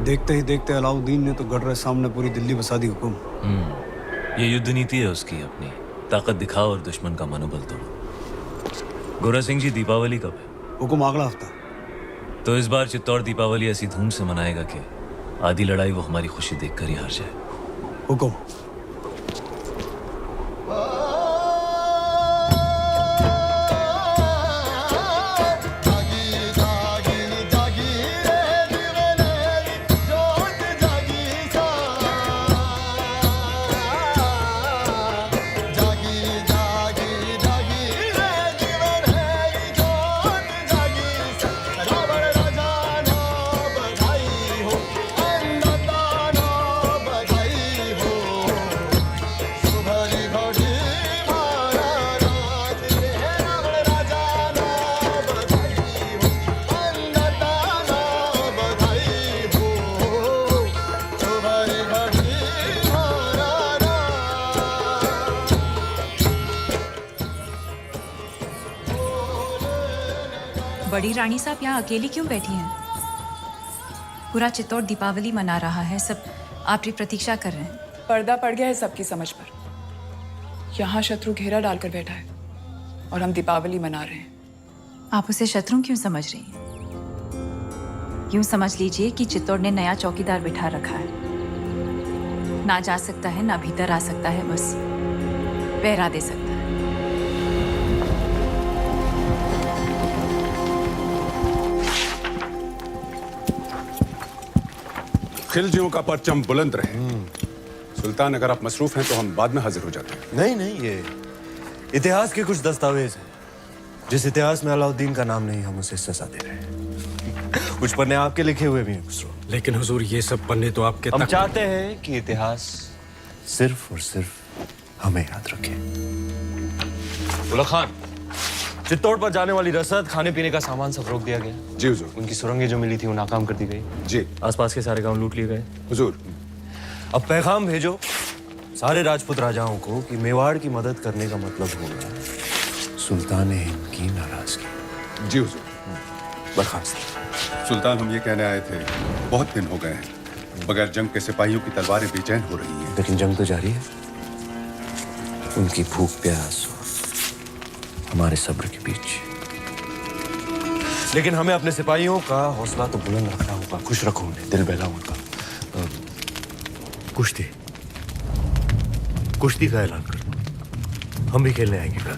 देखते ही देखते अलाउद्दीन ने तो गढ़ सामने पूरी दिल्ली बसा दी हुकुम। ये युद्ध नीति है उसकी अपनी। ताकत दिखाओ और दुश्मन का मनोबल तोड़ो। गोरा सिंह जी, दीपावली कब है? हुकुम अगला हफ्ता। तो इस बार चित्तौड़ दीपावली ऐसी धूम से मनाएगा कि आधी लड़ाई वो हमारी खुशी देखकर ही हार जाए। हुकुम। बड़ी रानी साहब यहाँ अकेली क्यों बैठी हैं? पूरा चित्तौड़ दीपावली मना रहा है, सब आपकी प्रतीक्षा कर रहे हैं। पर्दा पड़ गया है सबकी समझ पर। यहाँ शत्रु घेरा डालकर बैठा है और हम दीपावली मना रहे हैं। आप उसे शत्रु क्यों समझ रही हैं? यूं समझ लीजिए कि चित्तौड़ ने नया चौकीदार बिठा रखा है। ना जा सकता है, ना भीतर आ सकता है, बस पहरा दे सकता है। खिलजियों का परचम बुलंद रहे। सुल्तान, अगर आप मसरूफ हैं तो हम बाद में हाजिर हो जाते हैं। नहीं नहीं, ये इतिहास के कुछ दस्तावेज हैं। जिस इतिहास में अलाउद्दीन का नाम नहीं, हम उसे सजा दे रहे हैं। कुछ पन्ने आपके लिखे हुए भी हैं खुसरो। लेकिन हुजूर, ये सब पन्ने तो आपके हम चाहते हैं कि इतिहास सिर्फ और सिर्फ हमें याद रखे। उला खान, चित्तौड़ पर जाने वाली रसद, खाने पीने का सामान सब रोक दिया गया। जी हुजूर। उनकी सुरंगें जो मिली थी वो नाकाम कर दी गई। जी। आसपास के सारे गांव लूट लिए गए। हुजूर, अब पैगाम भेजो सारे राजपूत राजाओं को कि मेवाड़ की मदद करने का मतलब होगा सुल्तान हिंद की नाराजगी। जी हुजूर। बर्खास्त। सुल्तान, हम ये कहने आए थे, बहुत दिन हो गए हैं बगैर जंग के सिपाहियों की तलवारें बेचैन हो रही हैं। लेकिन जंग तो जारी है। उनकी भूख प्यास हमारे सब्र के बीच। लेकिन हमें अपने सिपाहियों का हौसला तो बुलंद रखना होगा, खुश रखो उन्हें, दिल बहलाओ उनका। कुश्ती का ऐलान कर, हम भी खेलने आएंगे कल।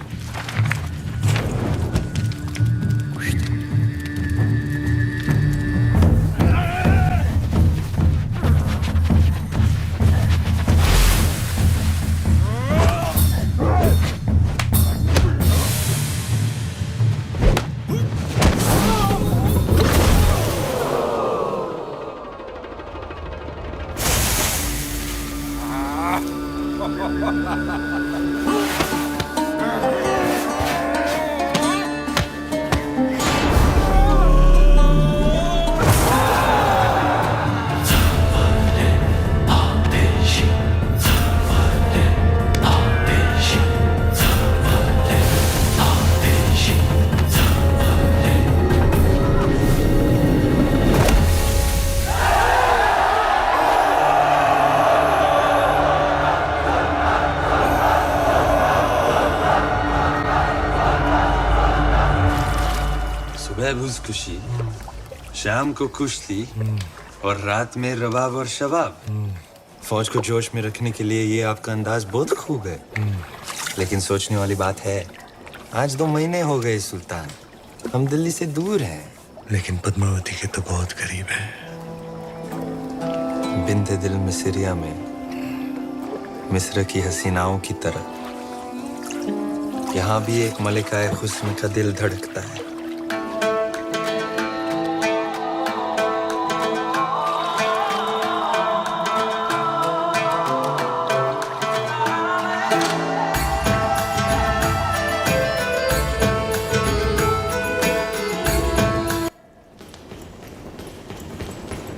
खुशी, शाम को कुश्ती और रात में रबाब और शबाब। फौज को जोश में रखने के लिए ये आपका अंदाज बहुत खूब है। लेकिन सोचने वाली बात है, आज 2 महीने हो गए सुल्तान, हम दिल्ली से दूर हैं। लेकिन पद्मावती के तो बहुत करीब है। बिंते दिल मिस्रिया में मिस्र की हसीनाओं की तरह यहाँ भी एक मलिकाए हुस्न का दिल धड़कता है।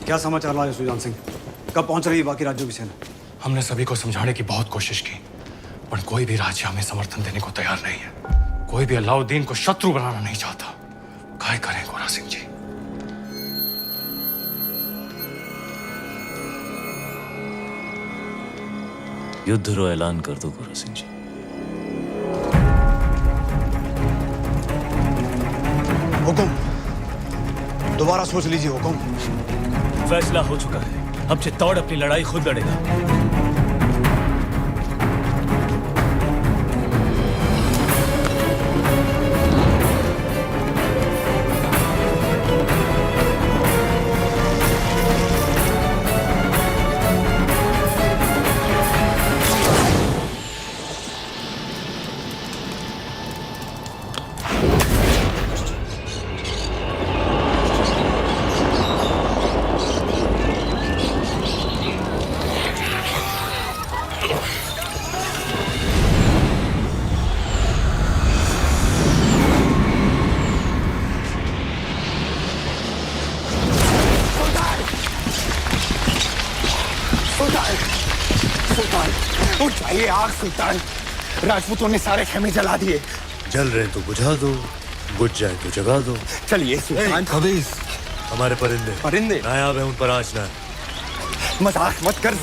क्या समाचार लाए सुजान सिंह? कब पहुंच रही है बाकी राज्यों की सेना? हमने सभी को समझाने की बहुत कोशिश की, पर कोई भी राज्य हमें समर्थन देने को तैयार नहीं है। कोई भी अलाउद्दीन को शत्रु बनाना नहीं चाहता। क्या करें गोरा सिंह जी? युद्ध रो ऐलान कर दो गोरा सिंह जी। हुकुम, दोबारा सोच लीजिए हुकुम। फैसला हो चुका है, अब चित्तौड़ अपनी लड़ाई खुद लड़ेगा। उठाइए आग सुल्तान, राजपूतों ने सारे खेमे जला दिए। जल रहे तो बुझा दो। बुझ जाए तो जगा दो। चलिए सुल्तान। खबीस, हमारे परिंदे परिंदे नायाब है, उन पर आँच ना। मजाक मत कर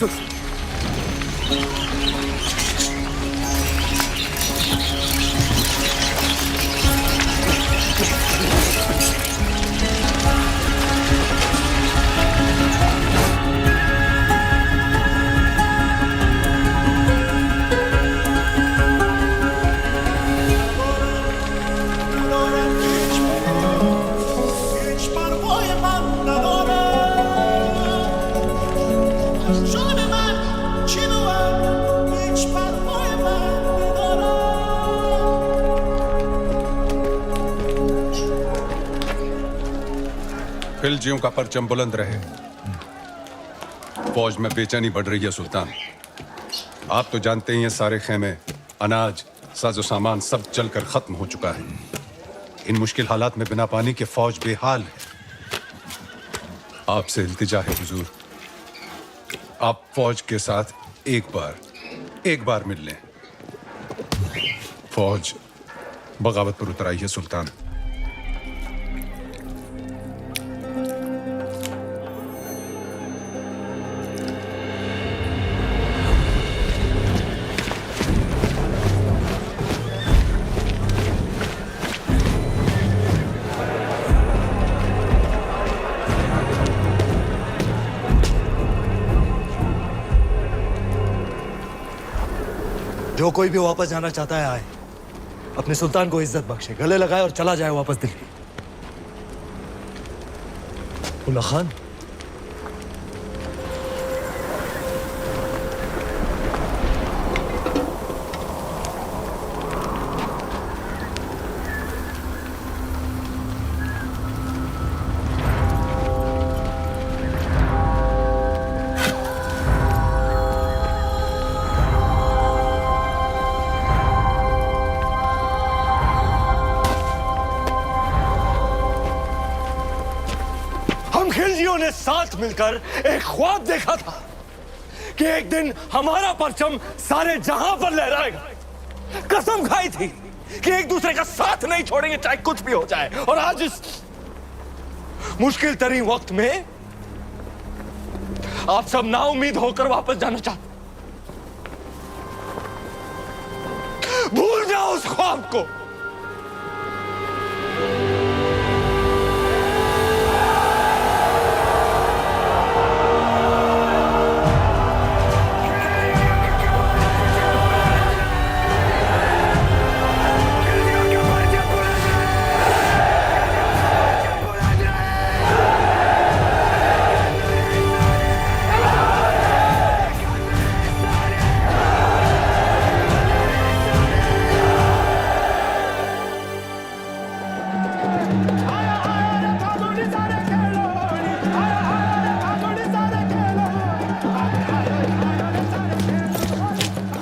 खिलजियों का परचम बुलंद रहे। फौज में बेचैनी बढ़ रही है सुल्तान। आप तो जानते ही हैं सारे खेमे, अनाज, साजो सामान सब जलकर खत्म हो चुका है। इन मुश्किल हालात में बिना पानी के फौज बेहाल है। आपसे इल्तिजा है हुजूर, आप फौज के साथ एक बार मिल लें। फौज बगावत पर उतर आई है सुल्तान। जो कोई भी वापस जाना चाहता है आए, अपने सुल्तान को इज्जत बख्शे, गले लगाए और चला जाए वापस दिल्ली। उल्ला खान, खिलजियों ने साथ मिलकर एक ख्वाब देखा था कि एक दिन हमारा परचम सारे जहां पर लहराएगा। कसम खाई थी कि एक दूसरे का साथ नहीं छोड़ेंगे चाहे कुछ भी हो जाए। और आज इस मुश्किल तरीन वक्त में आप सब नाउम्मीद होकर वापस जाना चाहते। भूल जाओ उस ख्वाब को।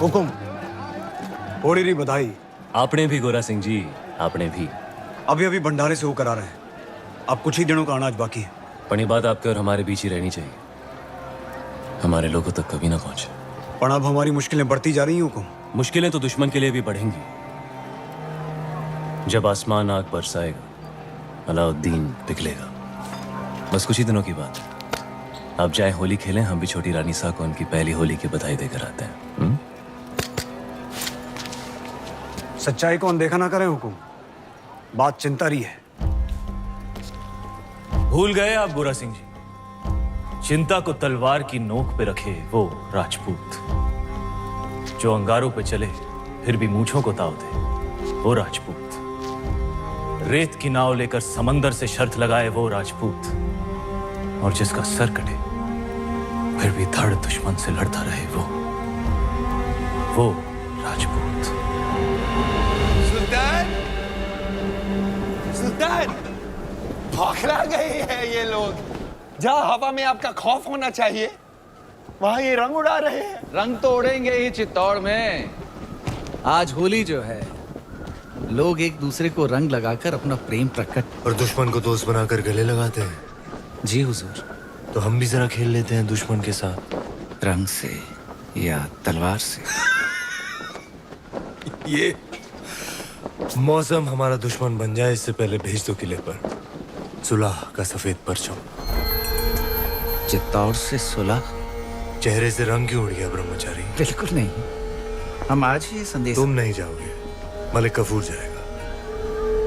हुकुम, होली री बधाई। आपने भी गोरा सिंह जी, आपने भी। अभी अभी भंडारे से होकर आ रहे हैं। अब कुछ ही दिनों का अनाज बाकी है। पण ये बात आपके और हमारे बीच ही रहनी चाहिए, हमारे लोगों तक कभी ना पहुंचे। पर अब हमारी मुश्किलें बढ़ती जा रही हैं हुकुम। मुश्किलें तो दुश्मन के लिए भी बढ़ेंगी। जब आसमान आग बरसाएगा, अलाउद्दीन पिघलेगा। बस कुछ ही दिनों की बात है। आप जाए होली खेलें, हम भी छोटी रानी सा को उनकी पहली होली की बधाई देकर आते हैं। सच्चाई को अनदेखा ना करें हुकुम, बात चिंता रही है। भूल गए आप गोरा सिंह जी, चिंता को तलवार की नोक पे रखे वो राजपूत जो अंगारों पे चले फिर भी मूंछों को ताव दे, वो राजपूत रेत की नाव लेकर समंदर से शर्त लगाए, वो राजपूत और जिसका सर कटे फिर भी धड़ दुश्मन से लड़ता रहे, वो राजपूत। सुल्तान, सुल्तान, बौखला गए हैं ये लोग। जहां हवा में आपका खौफ होना चाहिए वहां ये रंग उड़ा रहे हैं। रंग तो उड़ेंगे ही चित्तौड़ में। आज होली जो है, लोग एक दूसरे को रंग लगाकर अपना प्रेम प्रकट और दुश्मन को दोस्त बनाकर गले लगाते हैं। जी हुजूर। तो हम भी जरा खेल लेते हैं दुश्मन के साथ, रंग से या तलवार से। ये मौसम हमारा दुश्मन बन जाए इससे पहले भेज दो किले पर सुलह का सफेद परचम। चित्तौड़ से सुलह? चेहरे से रंग क्यों उड़ गया ब्रह्मचारी? बिल्कुल नहीं, हम आज ही संदेश। तुम नहीं जाओगे, मलिक कफूर जाएगा।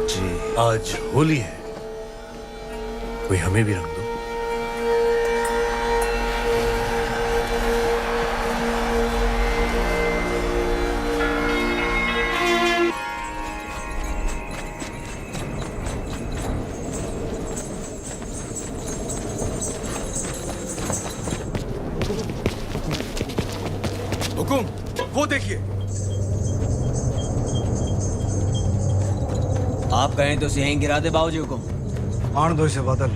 जी आज होली है, कोई हमें भी रंग दो। हुकुम, वो देखिए। आप कहें तो सिंह गिरा दे बाबूजी। हुकुम। आन दो इसे बादल।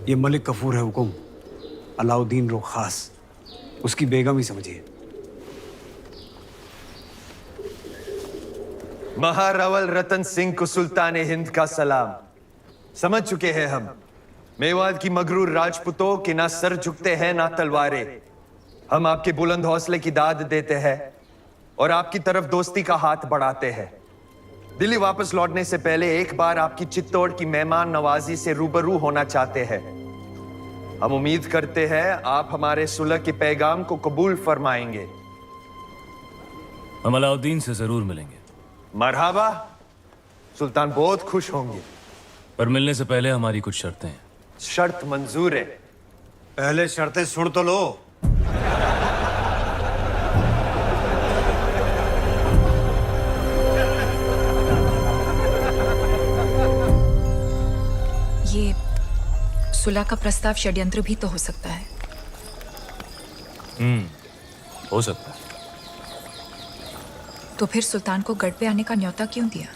ये मलिक कफूर है हुकुम, अलाउद्दीन रो खास, उसकी बेगम ही समझिए। महारावल रतन सिंह को सुल्तान हिंद का सलाम। समझ चुके हैं हम, मेवात की मगरूर राजपूतों के ना सर झुकते हैं ना तलवारें। हम आपके बुलंद हौसले की दाद देते हैं और आपकी तरफ दोस्ती का हाथ बढ़ाते हैं। दिल्ली वापस लौटने से पहले एक बार आपकी चित्तौड़ की मेहमान नवाजी से रूबरू होना चाहते हैं। हम उम्मीद करते हैं आप हमारे सुलह के पैगाम को कबूल फरमाएंगे। हम अलाउद्दीन से जरूर मिलेंगे। मरहबा, सुल्तान बहुत खुश होंगे। पर मिलने से पहले हमारी कुछ शर्तें हैं। शर्त मंजूर है। पहले शर्तें सुन तो लो। ये सुलह का प्रस्ताव षड्यंत्र भी तो हो सकता है। हो सकता है। तो फिर सुल्तान को गढ़ पे आने का न्योता क्यों दिया?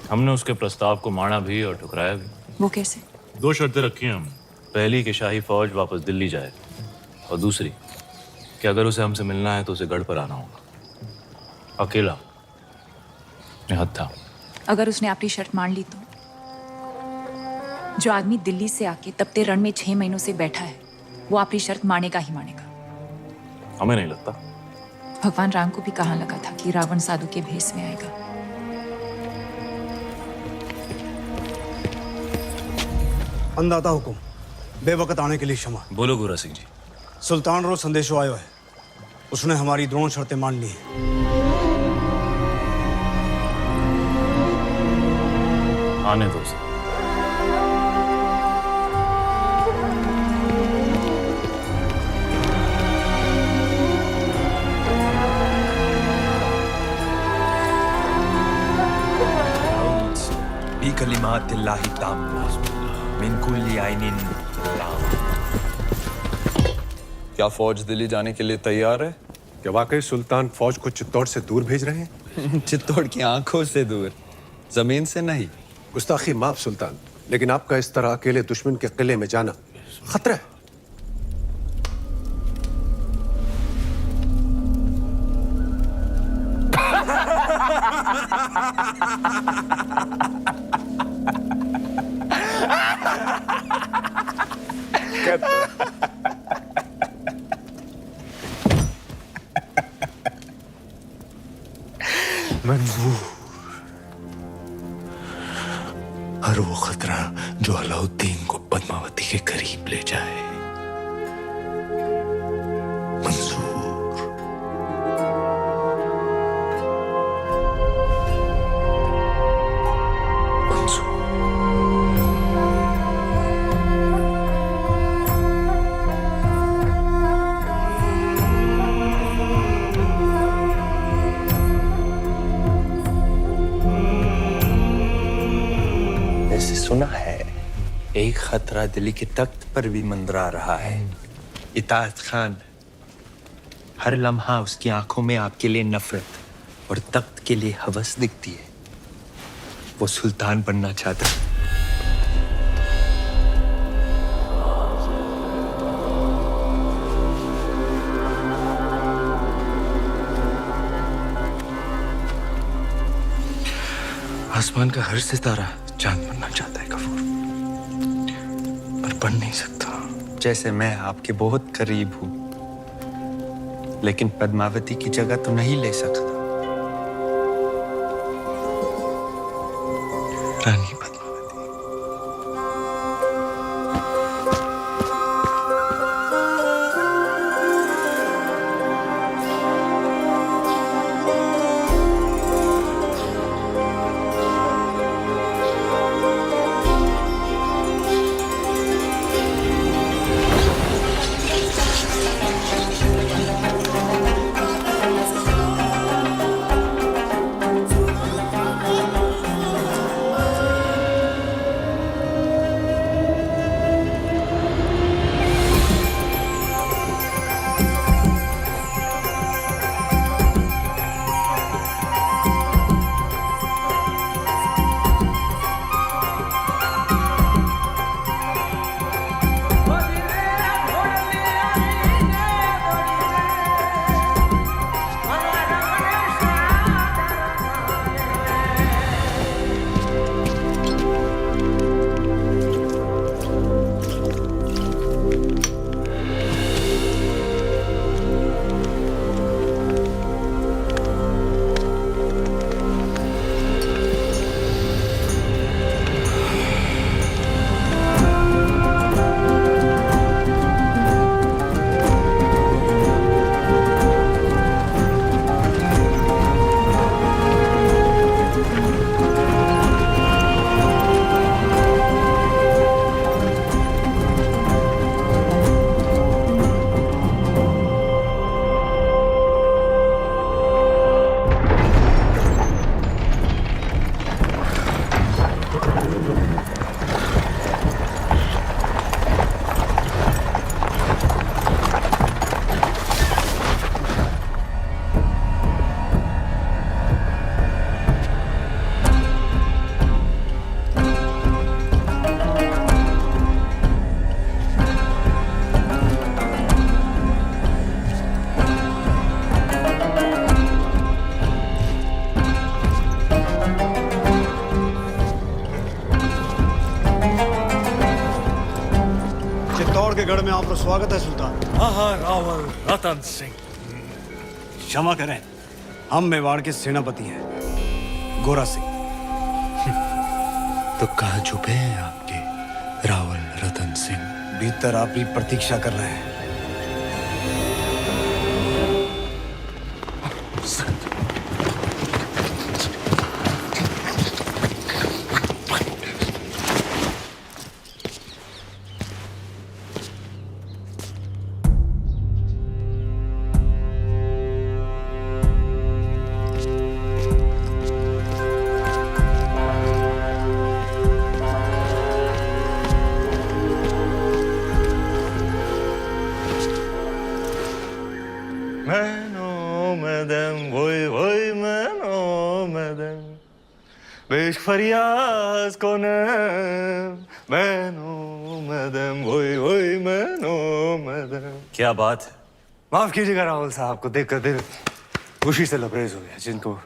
हमने उसके प्रस्ताव को माना भी और ठुकराया भी। वो कैसे? 2 शर्तें रखी हैं हम। पहली कि शाही फौज वापस दिल्ली जाए, और दूसरी कि अगर उसे हमसे मिलना है तो उसे गढ़ पर आना होगा, अकेला, निहत्था। अगर उसने अपनी शर्त मान ली तो? जो आदमी दिल्ली से आके तपते रण में 6 महीनों से बैठा है, वो अपनी शर्त मानेगा ही मानेगा। हमें नहीं लगता। भगवान राम को भी कहाँ लगा था कि रावण साधु के भेष में आएगा। अंदाता हुकुम, बेवकत आने के लिए क्षमा। बोलो गोरा सिंह जी। सुल्तान रो संदेशो आयो है, उसने हमारी दोनों शर्तें मान ली हैं। आने दो उसे। बिकलिमातिल्लाहि ताम्मा मिन कुल्ली आइनिन लाम। क्या फौज दिल्ली जाने के लिए तैयार है? क्या वाकई सुल्तान फौज को चित्तौड़ से दूर भेज रहे हैं? चित्तौड़ की आंखों से दूर, जमीन से नहीं। गुस्ताखी माफ सुल्तान, लेकिन आपका इस तरह अकेले दुश्मन के किले में जाना खतरा है। मंजूर, हर वो खतरा जो अलाउद्दीन को पद्मावती के करीब ले जाए मंजूर। सुना है एक खतरा दिल्ली के तख्त पर भी मंडरा रहा है। इताअत खान, हर लम्हा उसकी आंखों में आपके लिए नफरत और तख्त के लिए हवस दिखती है। वो सुल्तान बनना चाहता है। आसमान का हर सितारा चांद बनना चाहता है गफूर, पर बन नहीं सकता। जैसे मैं आपके बहुत करीब हूं, लेकिन पद्मावती की जगह तो नहीं ले सकता। रानी के गढ़ में आपका स्वागत है सुल्तान। रावल रतन सिंह। क्षमा करें, हम मेवाड़ के सेनापति हैं, गोरा सिंह। तो कहाँ छुपे हैं आपके रावल रतन सिंह? भीतर आपकी प्रतीक्षा कर रहे हैं। फरियाज कौन मैनो मदम वोई वोई मैनो मदम। क्या बात है? माफ कीजिएगा राहुल साहब को देखकर दिल खुशी से लबरेज हो गया। जिनको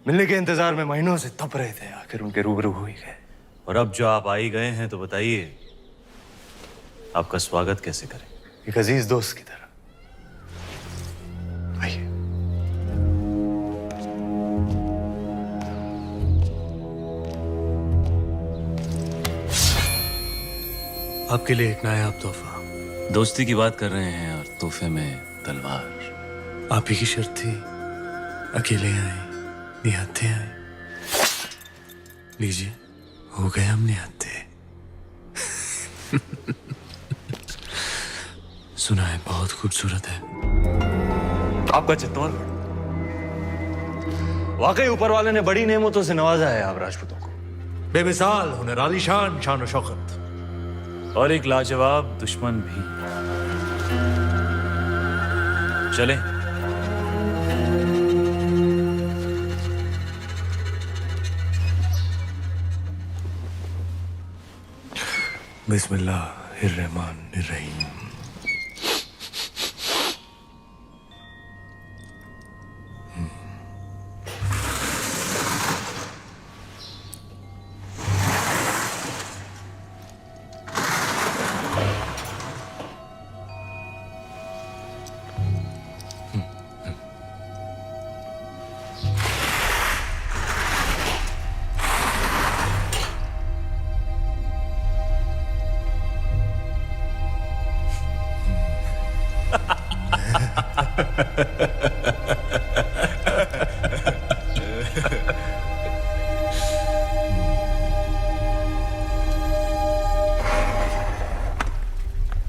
मिलने के इंतजार में महीनों से तप रहे थे, आखिर उनके रूबरू हो ही गए। और अब जो आप आ ही गए हैं तो बताइए आपका स्वागत कैसे करें? एक अजीज दोस्त की तरह। आइए। आपके लिए एक नायाब तोहफा। दोस्ती की बात कर रहे हैं और तोहफे में तलवार। आप ही की शर्त थी, अकेले आए, निहत्थे आए। लीजिए, हो गए हम निहत्थे। सुना है बहुत खूबसूरत है। आपका चित्तौड़गढ़ वाकई ऊपर वाले ने बड़ी नेमतों से नवाजा है आप राजपूतों को। बेमिसाल हुनर, आलीशान शान और शौकत, और एक लाजवाब दुश्मन भी। चले। बिस्मिल्लाहिर्रहमानिर्रहीम।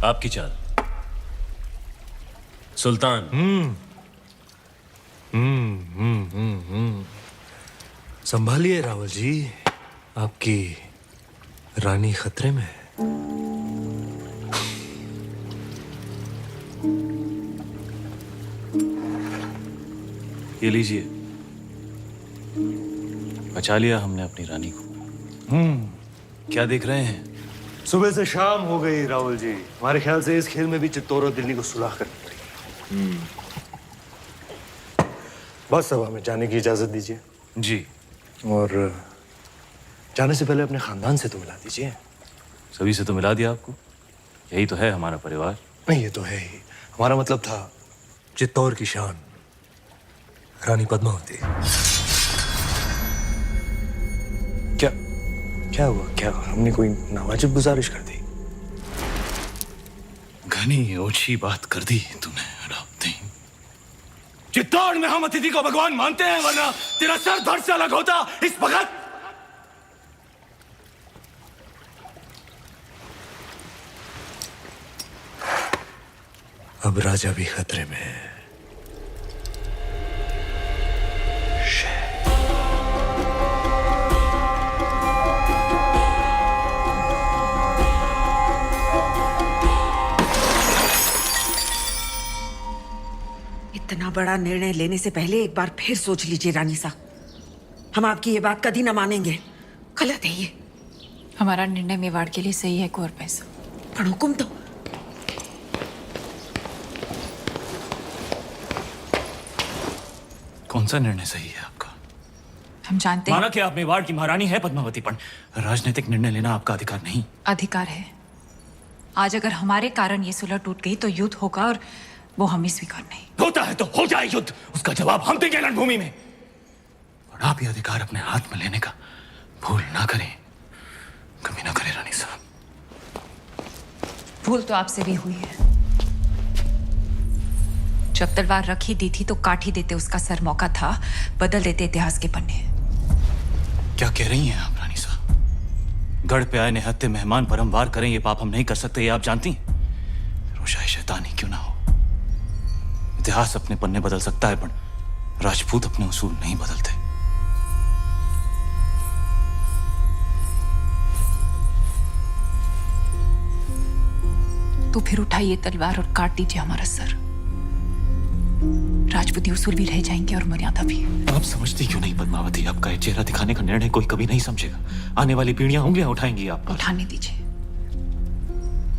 आपकी चाल सुल्तान। संभालिए रावल जी, आपकी रानी खतरे में है। ये लीजिए, बचा लिया हमने अपनी रानी को। क्या देख रहे हैं? सुबह से शाम हो गई राहुल जी, हमारे ख्याल से इस खेल में भी चित्तौड़ और दिल्ली को सुलह करनी पड़ेगी। बस अब हमें जाने की इजाजत दीजिए। जी। और जाने से पहले अपने खानदान से तो मिला दीजिए। सभी से तो मिला दिया आपको, यही तो है हमारा परिवार। नहीं, ये तो है ही। हमारा मतलब था चित्तौड़ की शान रानी पद्मावती। क्या हुआ? क्या हमने कोई नावाजिब गुजारिश कर दी? घनी ओछी बात कर दी तूने अलाउद्दीन। चित्तौड़ में हम अतिथि को भगवान मानते हैं, वरना तेरा सर धड़ से अलग होता इस वक्त। अब राजा भी खतरे में है। इतना बड़ा निर्णय लेने से पहले एक बार फिर सोच लीजिए रानी साहब। हम आपकी ये बात कभी ना मानेंगे, गलत है ये। हमारा निर्णय मेवाड़ के लिए सही है कुंवर पैसा। पर हुक्म तो। कौन सा निर्णय सही है आपका? हम जानते हैं। माना कि आप मेवाड़ की महारानी है पद्मावती, पर राजनीतिक निर्णय लेना आपका अधिकार नहीं। अधिकार है। आज अगर हमारे कारण ये सुलह टूट गई तो युद्ध होगा, और वो हमें स्वीकार नहीं। होता है तो हो जाए युद्ध, उसका जवाब हम देंगे रणभूमि में। और आप ये अधिकार अपने हाथ में लेने का भूल ना करें, कभी ना करें रानी साहब। भूल तो आपसे भी हुई है। जब तलवार रख ही दी थी तो काट ही देते उसका सर। मौका था बदल देते इतिहास के पन्ने। क्या कह रही हैं आप रानी साहब? गढ़ पे आए निहत्ते मेहमान पर हम वार करें, ये पाप हम नहीं कर सकते, ये आप जानती हैं। रोशाए शैतानी क्यों ना हो, इतिहास अपने पन्ने बदल सकता है, पर राजपूत अपने उसूल नहीं बदलते। तो फिर उठाइए तलवार और काट दीजिए हमारा सर। राजपूती उसूल भी रह जाएंगे और मर्यादा भी। आप समझती क्यों नहीं पद्मावती, आपका ये चेहरा दिखाने का निर्णय कोई कभी नहीं समझेगा। आने वाली पीढ़ियां उंगलियां उठाएंगी आप पर। उठाने दीजिए,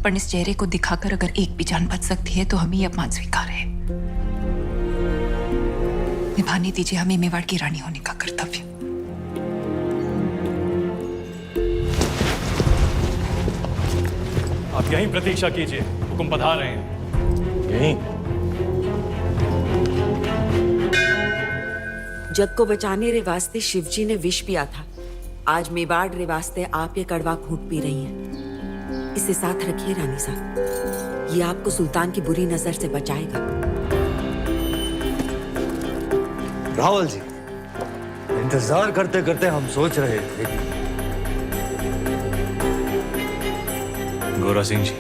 पर इस चेहरे को दिखाकर अगर एक भी जान बच सकती है तो हमें ये अपमान स्वीकार है। निभाने दीजिए हमें मेवाड़ की रानी होने का कर्तव्य। आप यहीं प्रतीक्षा कीजिए, हुक्म पधार रहे हैं। यहीं? जग को बचाने रे वास्ते शिवजी ने विष पिया था। आज मेवाड़ रे वास्ते आप ये कड़वा घूंट पी रही हैं। इसे साथ रखिए रानी साहब, ये आपको सुल्तान की बुरी नजर से बचाएगा। रावल जी, इंतजार करते करते हम सोच रहे थे। गोरा सिंह जी,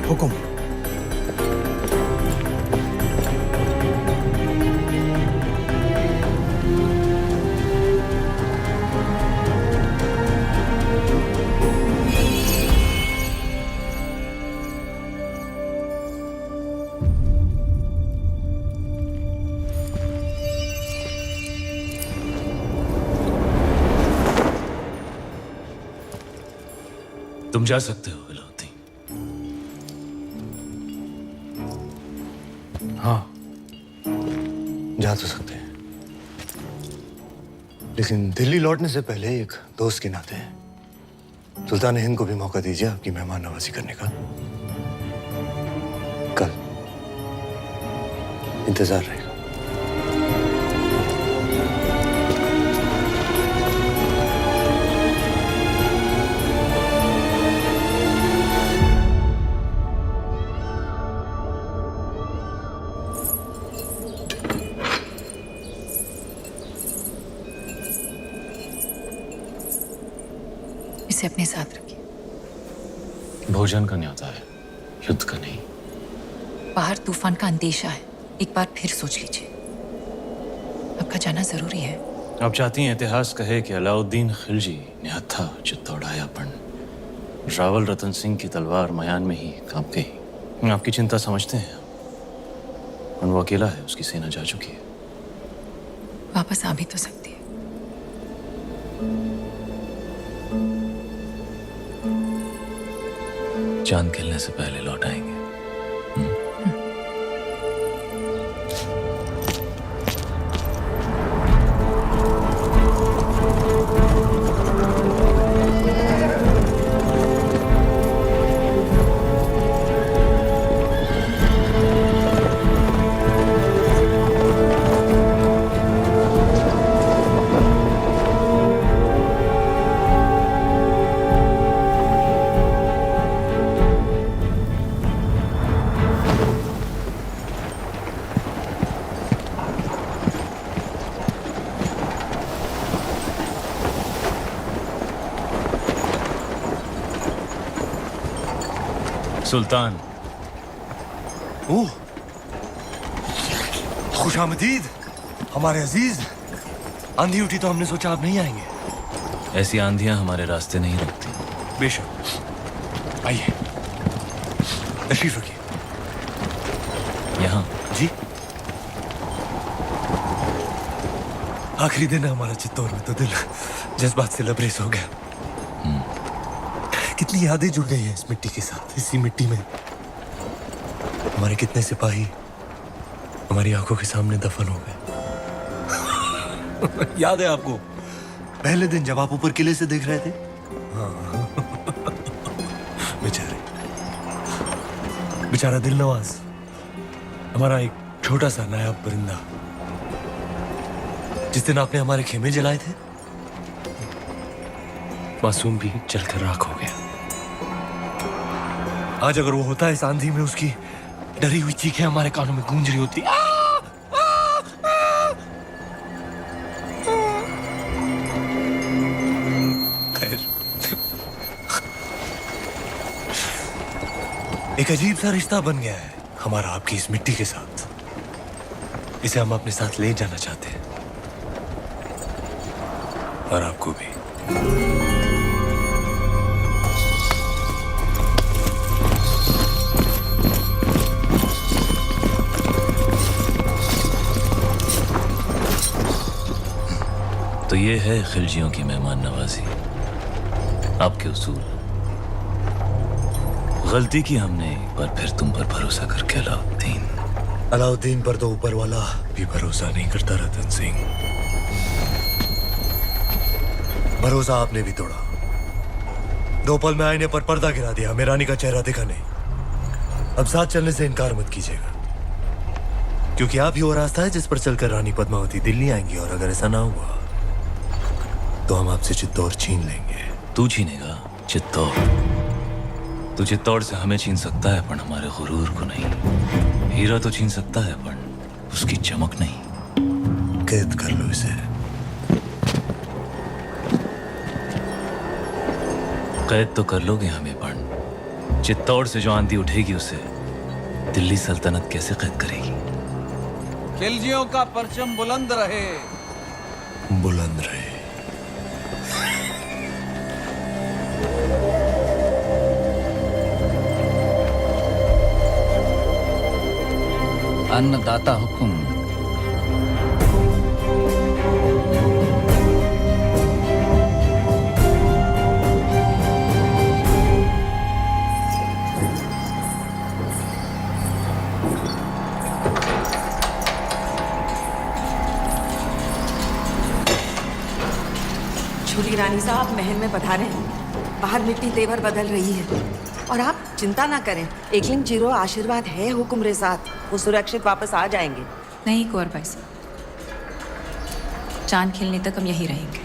हुक्म। तुम जा सकते हो अलाउद्दीन। हाँ, जा तो सकते हैं, लेकिन दिल्ली लौटने से पहले एक दोस्त के नाते सुल्तान हिंद को भी मौका दीजिए आपकी मेहमान नवाजी करने का। कल इंतजार रहेगा। इसे अपने साथ रखिए। भोजन का न्योता है, युद्ध का नहीं। बाहर तूफान का अंदेशा है, एक बार फिर सोच लीजिए। आपका जाना जरूरी है। आप चाहती हैं इतिहास कहे कि अलाउद्दीन खिलजी ने हत्था चित्तौड़ाया, पण रावल रतन सिंह की तलवार मयान में ही कांप गई। आपकी चिंता समझते हैं, और वो अकेला है, उसकी सेना जा चुकी है। वापस आ भी तो सकती है। चांद खिलने से पहले लौट आएंगे। सुल्तान। ओह, खुशामदीद हमारे अजीज। आंधी उठी तो हमने सोचा आप नहीं आएंगे। ऐसी आंधियां हमारे रास्ते नहीं रुकती। बेशक, आइए, तशरीफ रखिए। यहाँ जी, आखिरी दिन है हमारा चित्तौड़ में, तो दिल जज्बात से लबरेज हो गया। कितनी यादें जुड़ गई हैं इस मिट्टी के साथ। इसी मिट्टी में हमारे कितने सिपाही हमारी आंखों के सामने दफन हो गए। याद है आपको पहले दिन जब आप ऊपर किले से देख रहे थे? हाँ। बेचारा दिल नवाज, हमारा एक छोटा सा नायाब परिंदा, जिस दिन आपने हमारे खेमे जलाए थे, मासूम भी जलकर राख हो गया। आज अगर वो होता इस आंधी में, उसकी डरी हुई चीखें हमारे कानों में गूंज रही होती। खैर, एक अजीब सा रिश्ता बन गया है हमारा आपकी इस मिट्टी के साथ। इसे हम अपने साथ ले जाना चाहते हैं, और आपको भी। तो ये है खिलजियों की मेहमान नवाजी, आपके उसूल। गलती की हमने एक बार फिर तुम पर भरोसा करके। अलाउद्दीन पर तो ऊपर वाला भी भरोसा नहीं करता रतन सिंह। भरोसा आपने भी तोड़ा। 2 पल में आईने पर पर्दा गिरा दिया, हमें रानी का चेहरा दिखा नहीं। अब साथ चलने से इनकार मत कीजिएगा, क्योंकि आप ही वो रास्ता है जिस पर चलकर रानी पद्मावती दिल्ली आएंगी, और अगर ऐसा ना हुआ तो हम आपसे चित्तौड़ छीन लेंगे। तू छीनेगा चित्तौड़? तू चित्तौड़ से हमें छीन सकता है, पर हमारे गुरूर को नहीं। हीरा तो छीन सकता है, पर उसकी चमक नहीं। कैद कर लो इसे। कैद तो कर लोगे हमें, पर चित्तौड़ से जो आंधी उठेगी उसे दिल्ली सल्तनत कैसे कैद करेगी? खिलजियों का परचम बुलंद रहे। बुलंद रहे। अन्नदाता हुकुम। छोटी रानी साहब महल में पधारे हैं। बाहर मिट्टी तेवर बदल रही है, और आप चिंता ना करें। एकलिंग जीरो आशीर्वाद है हुक्म साथ, वो सुरक्षित वापस आ जाएंगे। नहीं कुंवर भाई साहब, चांद खिलने तक हम यहीं रहेंगे।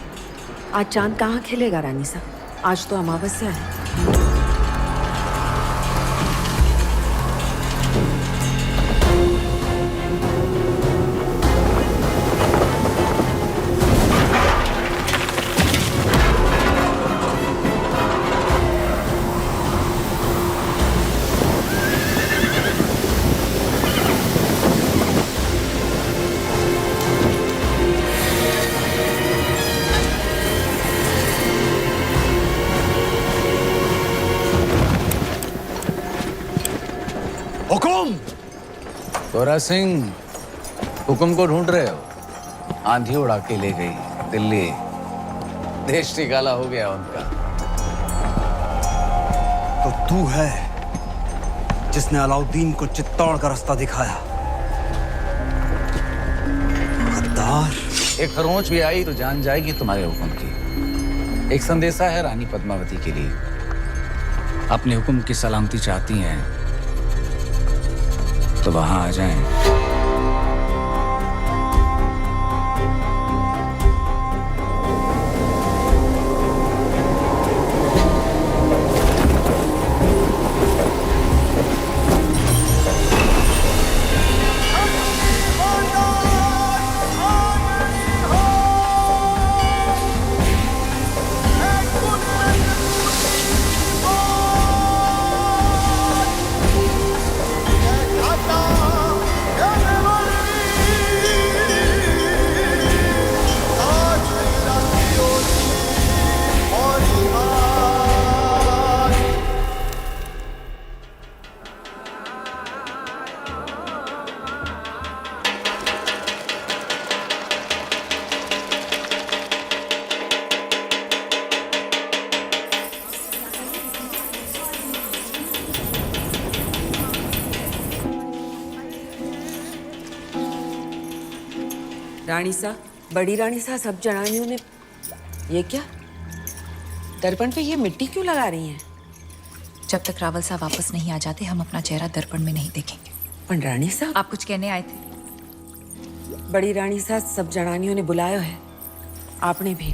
आज चांद कहाँ खिलेगा रानी साहब? आज तो अमावस्या है। गोरा सिंह, हुक्म को ढूंढ रहे हो? आंधी उड़ा के ले गई दिल्ली, देश निकाला हो गया उनका। तो तू है जिसने अलाउद्दीन को चित्तौड़ का रास्ता दिखाया। गद्दार। एक खरोंच भी आई तो जान जाएगी तुम्हारे हुक्म की। एक संदेशा है रानी पद्मावती के लिए। अपने हुक्म की सलामती चाहती हैं तो वहां आ जाएं। रानी सा, बड़ी रानी सा, सब जनानियों ने ये क्या दर्पण पे ये मिट्टी क्यों लगा रही हैं? जब तक रावल साहब वापस नहीं आ जाते हम अपना चेहरा दर्पण में नहीं देखेंगे। पर रानी सा, आप कुछ कहने आए थे? बड़ी रानी सा, सब जनानियों ने बुलाया है, आपने भी।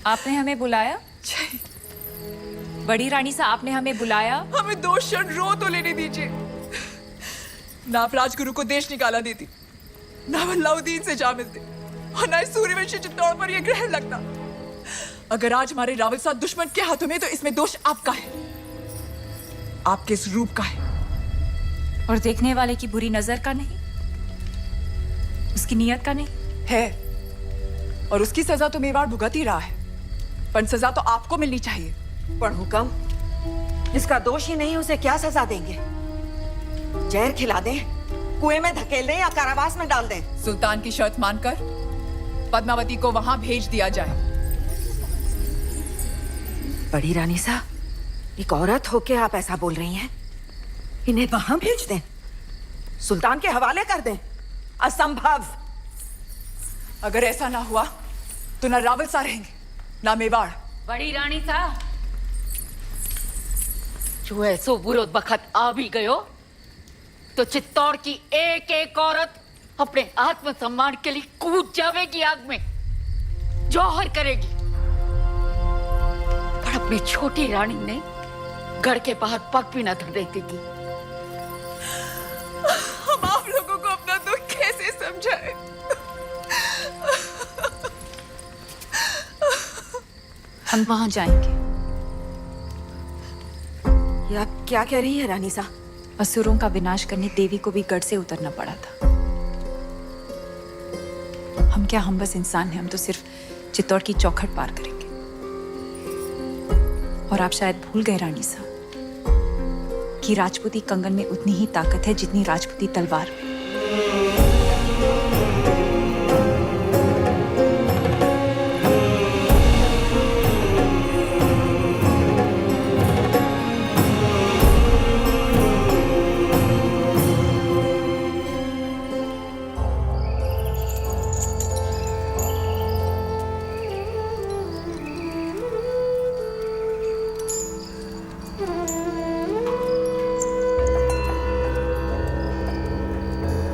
आपने हमें बुलाया? बड़ी रानी सा, आपने हमें बुलाया? हमें 2 क्षण रो तो लेने दीजिए। ना आप राजगुरु को देश निकाला देती, ना अलाउद्दीन से जा मिलते, और ना इस सूर्यवंशी चित्तौड़ पर यह ग्रहण लगता। अगर आज हमारे रावल साहब दुश्मन के हाथों में, तो इसमें दोष आपका है, आपके इस रूप का है। और देखने वाले की बुरी नजर का नहीं, उसकी नीयत का नहीं है। और उसकी सजा तो मेवाड़ भुगत ही रहा है, पर सजा तो आपको मिलनी चाहिए। पर हुक्म, जिसका दोष ही नहीं उसे क्या सजा देंगे? जहर खिला दें, कुएं में धकेल दें या कारावास में डाल दें? सुल्तान की शर्त मानकर पद्मावती को वहां भेज दिया जाए। बड़ी रानी सा, एक औरत होके आप ऐसा बोल रही हैं? इन्हें वहां भेज दें, सुल्तान के हवाले कर दें? असंभव। अगर ऐसा ना हुआ तो ना रावल सा रहेंगे, ना मेवाड़। बड़ी रानी सा, जो ऐसो बुरो बखत आ भी गयो तो चित्तौड़ की एक एक औरत अपने आत्मसम्मान के लिए कूद जावेगी आग में, जौहर करेगी। पर अपनी छोटी रानी ने घर के बाहर पग भी न धरने देगी। हम आप लोगों को अपना दुख कैसे समझाएं? हम वहां जाएंगे। ये आप क्या कह रही है रानी सा? असुरों का विनाश करने देवी को भी गढ़ से उतरना पड़ा था। हम क्या, हम बस इंसान हैं, हम तो सिर्फ चित्तौड़ की चौखट पार करेंगे। और आप शायद भूल गए रानी सा कि राजपूती कंगन में उतनी ही ताकत है जितनी राजपूती तलवार में।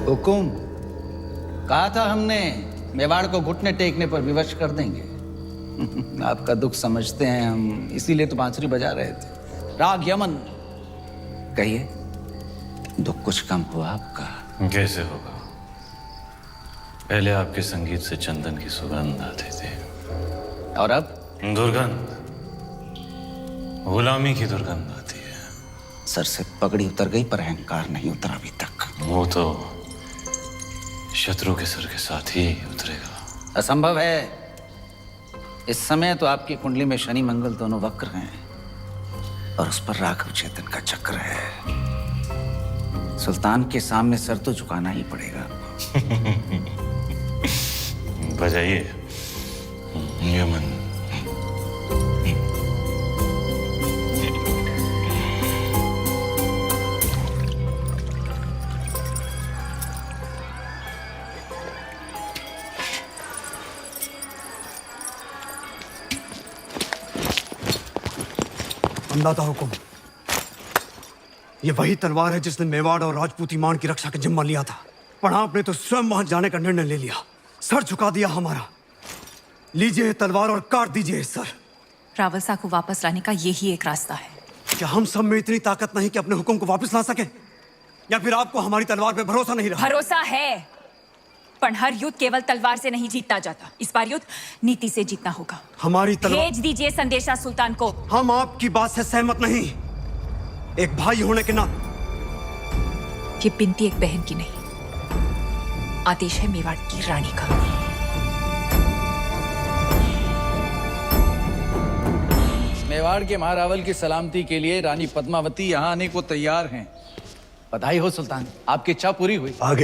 हुकुम, कहा था हमने मेवाड़ को घुटने टेकने पर विवश कर देंगे। आपका दुख समझते हैं हम, इसीलिए तो बांसुरी बजा रहे थे। राग यमन, कहिए, दुख कुछ कम हुआ आपका? कैसे होगा? पहले आपके संगीत से चंदन की सुगंध आती थी, और अब दुर्गंध। गुलामी की दुर्गंध आती है। सर से पगड़ी उतर गई पर अहंकार नहीं उतरा अभी तक। वो तो शत्रु के सर के साथ ही उतरेगा। असंभव है। इस समय तो आपकी कुंडली में शनि मंगल दोनों वक्र हैं और उस पर राघव चेतन का चक्र है। सुल्तान के सामने सर तो झुकाना ही पड़ेगा। बजाइए यमन। अंदाता हुकुम, ये वही तलवार है जिसने मेवाड़ और राजपूती मान की रक्षा का जिम्मा लिया था, पर आपने तो स्वयं वहां जाने का निर्णय ले लिया, सर झुका दिया हमारा। लीजिए तलवार और काट दीजिए सर। रावल साहब को वापस लाने का यही एक रास्ता है। क्या हम सब में इतनी ताकत नहीं कि अपने हुक्म को वापस ला सके, या फिर आपको हमारी तलवार पे भरोसा नहीं रहा? भरोसा है, पर हर युद्ध केवल तलवार से नहीं जीता जाता। इस बार युद्ध नीति से जीतना होगा। हमारी तलवार भेज दीजिए संदेशा सुल्तान को। हम आपकी बात से सहमत नहीं। एक भाई होने के नाते ये बिनती एक बहन की नहीं, आदेश है मेवाड़ की रानी का। मेवाड़ के महारावल की सलामती के लिए रानी पद्मावती यहाँ आने को तैयार हैं। बधाई हो सुल्तान, आपकी इच्छा पूरी हुई। आगे